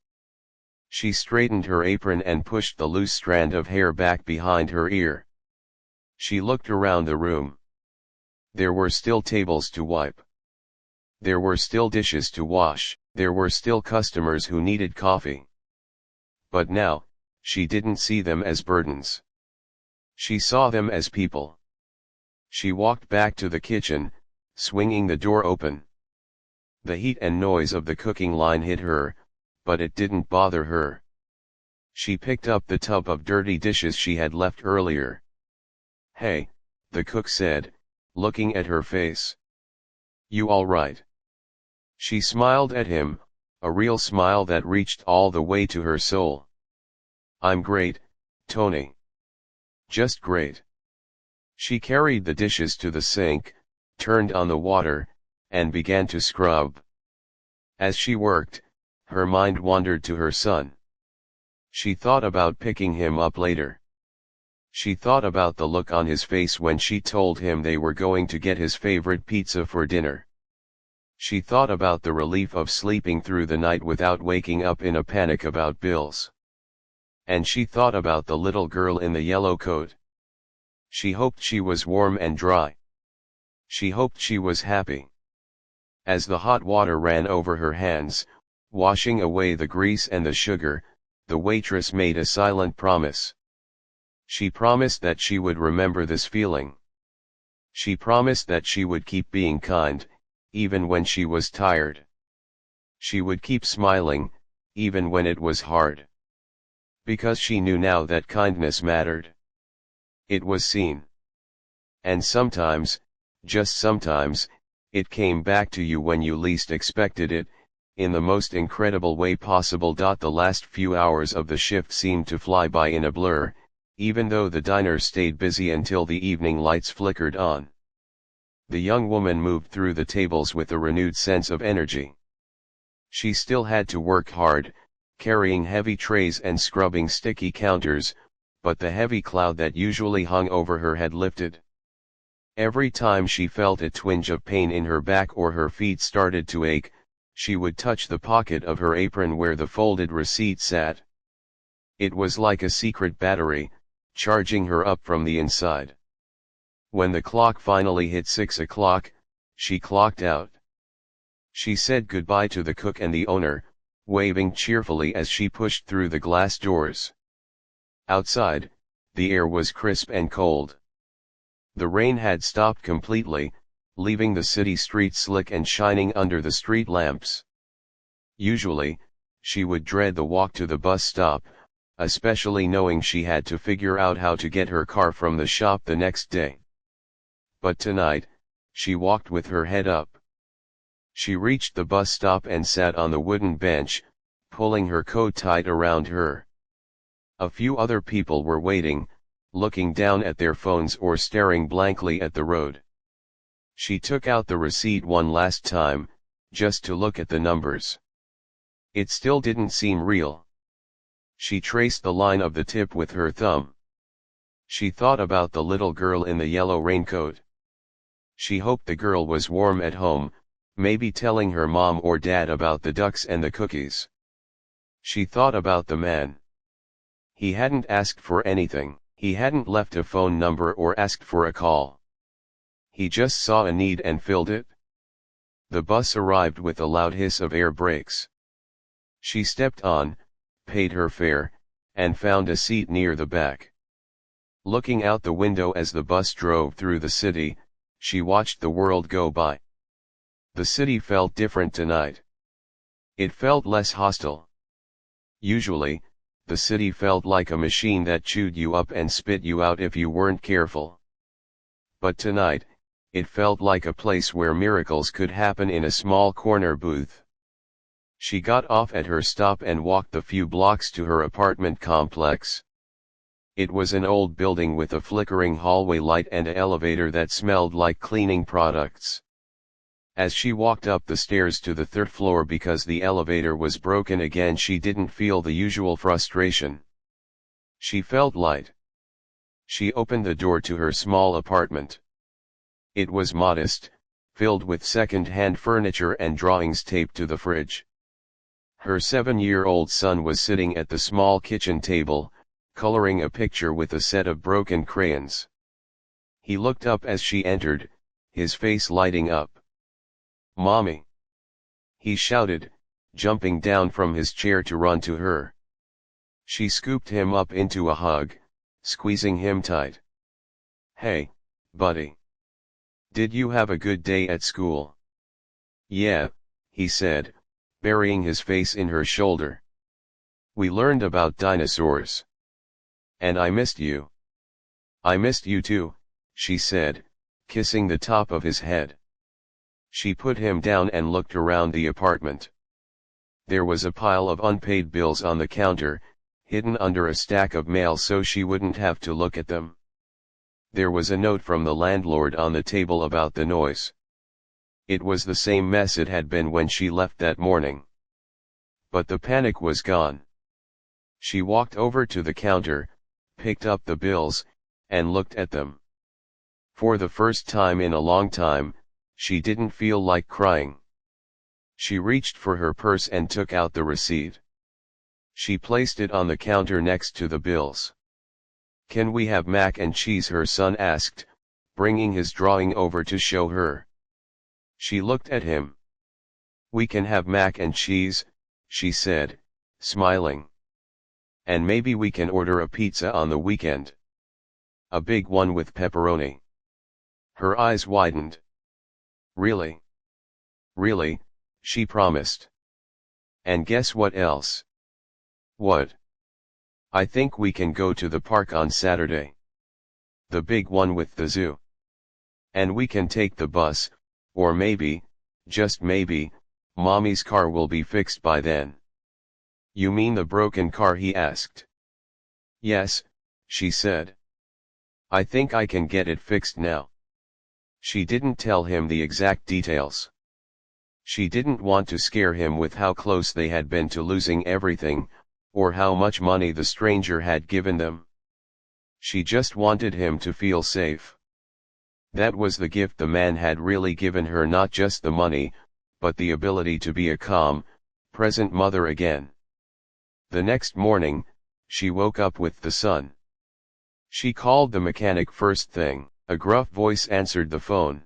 She straightened her apron and pushed the loose strand of hair back behind her ear. She looked around the room. There were still tables to wipe. There were still dishes to wash. There were still customers who needed coffee. But now, she didn't see them as burdens. She saw them as people. She walked back to the kitchen, swinging the door open. The heat and noise of the cooking line hit her, but it didn't bother her. She picked up the tub of dirty dishes she had left earlier. "Hey," the cook said, looking at her face. "You all right?" She smiled at him, a real smile that reached all the way to her soul. "I'm great, Tony. Just great." She carried the dishes to the sink, turned on the water, and began to scrub. As she worked, her mind wandered to her son. She thought about picking him up later. She thought about the look on his face when she told him they were going to get his favorite pizza for dinner. She thought about the relief of sleeping through the night without waking up in a panic about bills. And she thought about the little girl in the yellow coat. She hoped she was warm and dry. She hoped she was happy. As the hot water ran over her hands, washing away the grease and the sugar, the waitress made a silent promise. She promised that she would remember this feeling. She promised that she would keep being kind, even when she was tired. She would keep smiling, even when it was hard. Because she knew now that kindness mattered. It was seen. And sometimes, just sometimes, it came back to you when you least expected it, in the most incredible way possible. The last few hours of the shift seemed to fly by in a blur, even though the diner stayed busy until the evening lights flickered on. The young woman moved through the tables with a renewed sense of energy. She still had to work hard, carrying heavy trays and scrubbing sticky counters, but the heavy cloud that usually hung over her had lifted. Every time she felt a twinge of pain in her back or her feet started to ache, she would touch the pocket of her apron where the folded receipt sat. It was like a secret battery, charging her up from the inside. When the clock finally hit 6 o'clock, she clocked out. She said goodbye to the cook and the owner, waving cheerfully as she pushed through the glass doors. Outside, the air was crisp and cold. The rain had stopped completely, leaving the city streets slick and shining under the street lamps. Usually, she would dread the walk to the bus stop, especially knowing she had to figure out how to get her car from the shop the next day. But tonight, she walked with her head up. She reached the bus stop and sat on the wooden bench, pulling her coat tight around her. A few other people were waiting, looking down at their phones or staring blankly at the road. She took out the receipt one last time, just to look at the numbers. It still didn't seem real. She traced the line of the tip with her thumb. She thought about the little girl in the yellow raincoat. She hoped the girl was warm at home, maybe telling her mom or dad about the ducks and the cookies. She thought about the man. He hadn't asked for anything, he hadn't left a phone number or asked for a call. He just saw a need and filled it. The bus arrived with a loud hiss of air brakes. She stepped on, paid her fare, and found a seat near the back. Looking out the window as the bus drove through the city, she watched the world go by. The city felt different tonight. It felt less hostile. Usually, the city felt like a machine that chewed you up and spit you out if you weren't careful. But tonight, it felt like a place where miracles could happen in a small corner booth. She got off at her stop and walked the few blocks to her apartment complex. It was an old building with a flickering hallway light and an elevator that smelled like cleaning products. As she walked up the stairs to the third floor because the elevator was broken again, she didn't feel the usual frustration. She felt light. She opened the door to her small apartment. It was modest, filled with second-hand furniture and drawings taped to the fridge. Her 7-year-old son was sitting at the small kitchen table, coloring a picture with a set of broken crayons. He looked up as she entered, his face lighting up. "Mommy!" he shouted, jumping down from his chair to run to her. She scooped him up into a hug, squeezing him tight. "Hey, buddy. Did you have a good day at school?" "Yeah," he said, burying his face in her shoulder. "We learned about dinosaurs. And I missed you." "I missed you too," she said, kissing the top of his head. She put him down and looked around the apartment. There was a pile of unpaid bills on the counter, hidden under a stack of mail so she wouldn't have to look at them. There was a note from the landlord on the table about the noise. It was the same mess it had been when she left that morning. But the panic was gone. She walked over to the counter, picked up the bills, and looked at them. For the first time in a long time, she didn't feel like crying. She reached for her purse and took out the receipt. She placed it on the counter next to the bills. "Can we have mac and cheese?" her son asked, bringing his drawing over to show her. She looked at him. "We can have mac and cheese," she said, smiling. "And maybe we can order a pizza on the weekend. A big one with pepperoni." Her eyes widened. "Really? Really?" she promised. "And guess what else?" "What?" "I think we can go to the park on Saturday. The big one with the zoo. And we can take the bus, or maybe, just maybe, Mommy's car will be fixed by then." "You mean the broken car?" he asked. "Yes," she said. "I think I can get it fixed now." She didn't tell him the exact details. She didn't want to scare him with how close they had been to losing everything, or how much money the stranger had given them. She just wanted him to feel safe. That was the gift the man had really given her, not just the money, but the ability to be a calm, present mother again. The next morning, she woke up with the sun. She called the mechanic first thing. A gruff voice answered the phone.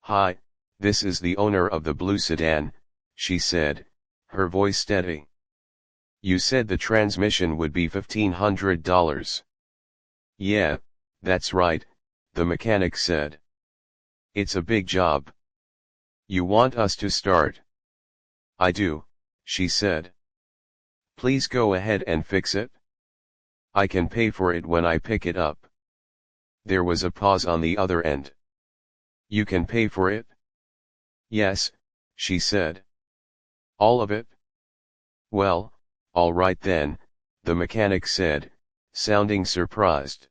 "Hi, this is the owner of the blue sedan," she said, her voice steady. "You said the transmission would be $1,500. "Yeah, that's right," the mechanic said. "It's a big job." "You want us to start?" "I do," she said. "Please go ahead and fix it. I can pay for it when I pick it up." There was a pause on the other end. You can pay for it? Yes, she said. All of it? Well, all right then, the mechanic said, sounding surprised.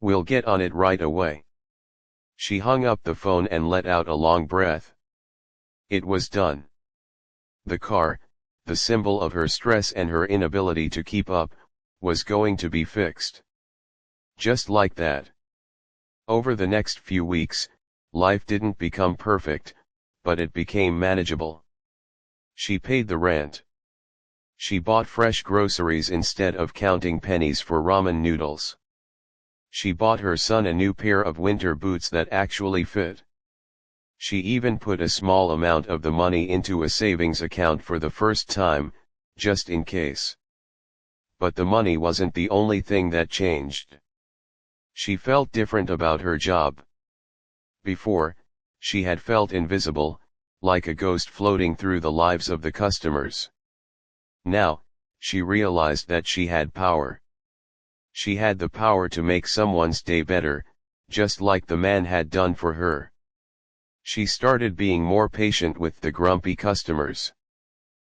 We'll get on it right away. She hung up the phone and let out a long breath. It was done. The car, the symbol of her stress and her inability to keep up, was going to be fixed. Just like that. Over the next few weeks, life didn't become perfect, but it became manageable. She paid the rent. She bought fresh groceries instead of counting pennies for ramen noodles. She bought her son a new pair of winter boots that actually fit. She even put a small amount of the money into a savings account for the first time, just in case. But the money wasn't the only thing that changed. She felt different about her job. Before, she had felt invisible, like a ghost floating through the lives of the customers. Now, she realized that she had power. She had the power to make someone's day better, just like the man had done for her. She started being more patient with the grumpy customers.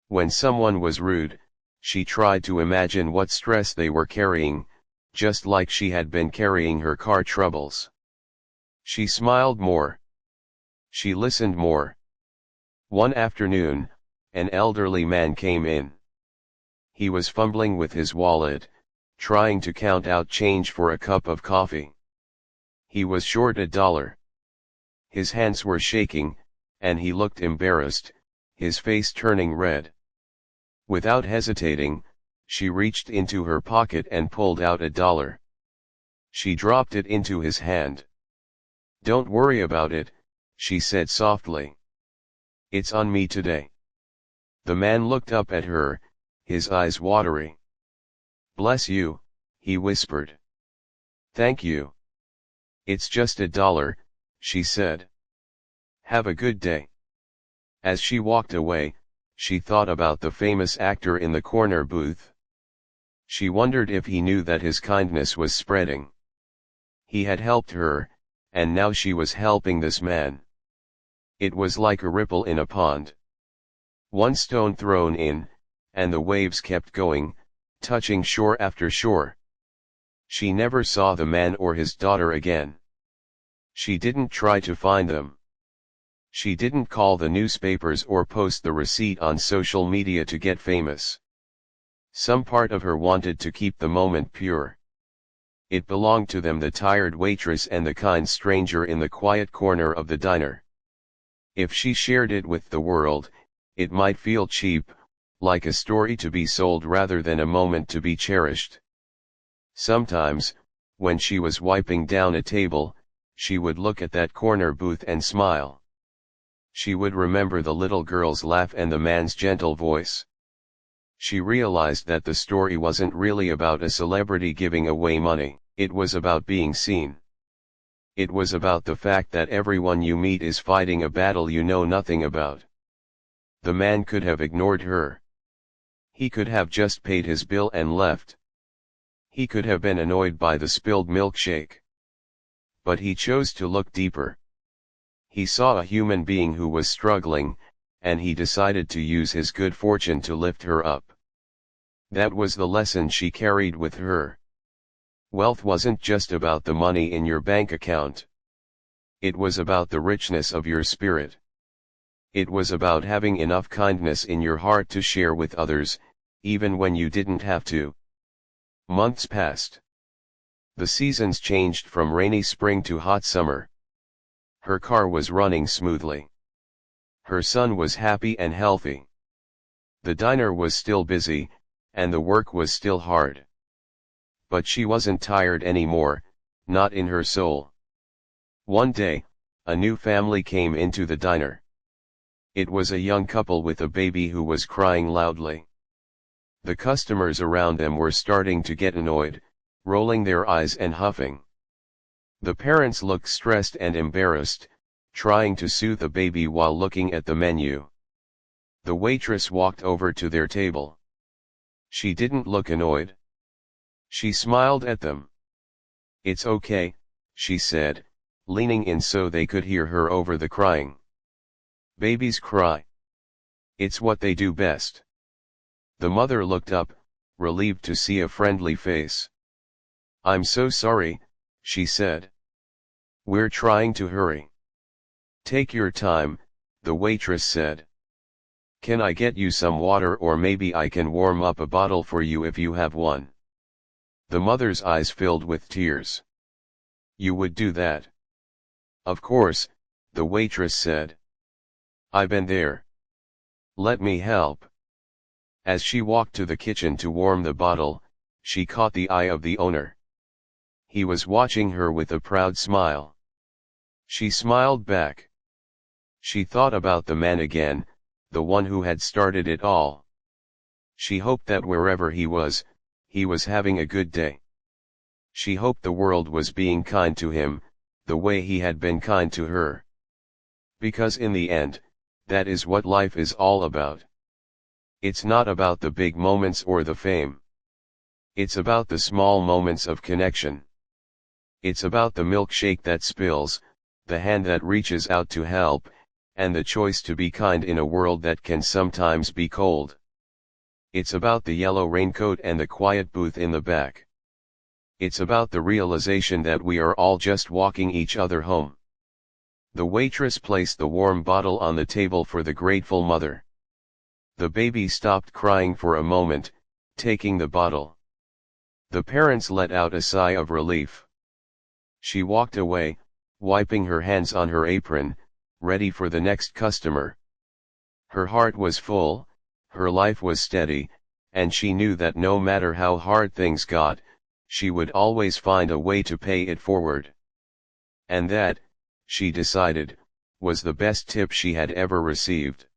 When someone was rude, she tried to imagine what stress they were carrying, just like she had been carrying her car troubles. She smiled more. She listened more. One afternoon, an elderly man came in. He was fumbling with his wallet, trying to count out change for a cup of coffee. He was short $1. His hands were shaking, and he looked embarrassed, his face turning red. Without hesitating, she reached into her pocket and pulled out $1. She dropped it into his hand. "Don't worry about it," she said softly. "It's on me today." The man looked up at her, his eyes watery. "Bless you," he whispered. "Thank you." "It's just $1, she said. "Have a good day." As she walked away, she thought about the famous actor in the corner booth. She wondered if he knew that his kindness was spreading. He had helped her, and now she was helping this man. It was like a ripple in a pond. One stone thrown in, and the waves kept going, touching shore after shore. She never saw the man or his daughter again. She didn't try to find them. She didn't call the newspapers or post the receipt on social media to get famous. Some part of her wanted to keep the moment pure. It belonged to them, the tired waitress and the kind stranger in the quiet corner of the diner. If she shared it with the world, it might feel cheap, like a story to be sold rather than a moment to be cherished. Sometimes, when she was wiping down a table, she would look at that corner booth and smile. She would remember the little girl's laugh and the man's gentle voice. She realized that the story wasn't really about a celebrity giving away money, it was about being seen. It was about the fact that everyone you meet is fighting a battle you know nothing about. The man could have ignored her. He could have just paid his bill and left. He could have been annoyed by the spilled milkshake. But he chose to look deeper. He saw a human being who was struggling, and he decided to use his good fortune to lift her up. That was the lesson she carried with her. Wealth wasn't just about the money in your bank account. It was about the richness of your spirit. It was about having enough kindness in your heart to share with others, even when you didn't have to. Months passed. The seasons changed from rainy spring to hot summer. Her car was running smoothly. Her son was happy and healthy. The diner was still busy, and the work was still hard. But she wasn't tired anymore, not in her soul. One day, a new family came into the diner. It was a young couple with a baby who was crying loudly. The customers around them were starting to get annoyed, rolling their eyes and huffing. The parents looked stressed and embarrassed, trying to soothe the baby while looking at the menu. The waitress walked over to their table. She didn't look annoyed. She smiled at them. "It's okay," she said, leaning in so they could hear her over the crying. Babies cry. It's what they do best. The mother looked up, relieved to see a friendly face. I'm so sorry, she said. We're trying to hurry. Take your time, the waitress said. Can I get you some water, or maybe I can warm up a bottle for you if you have one? The mother's eyes filled with tears. You would do that? Of course, the waitress said. I've been there. Let me help. As she walked to the kitchen to warm the bottle, she caught the eye of the owner. He was watching her with a proud smile. She smiled back. She thought about the man again, the one who had started it all. She hoped that wherever he was having a good day. She hoped the world was being kind to him, the way he had been kind to her. Because in the end, that is what life is all about. It's not about the big moments or the fame. It's about the small moments of connection. It's about the milkshake that spills, the hand that reaches out to help, and the choice to be kind in a world that can sometimes be cold. It's about the yellow raincoat and the quiet booth in the back. It's about the realization that we are all just walking each other home. The waitress placed the warm bottle on the table for the grateful mother. The baby stopped crying for a moment, taking the bottle. The parents let out a sigh of relief. She walked away, wiping her hands on her apron, ready for the next customer. Her heart was full, her life was steady, and she knew that no matter how hard things got, she would always find a way to pay it forward. And that, she decided, was the best tip she had ever received.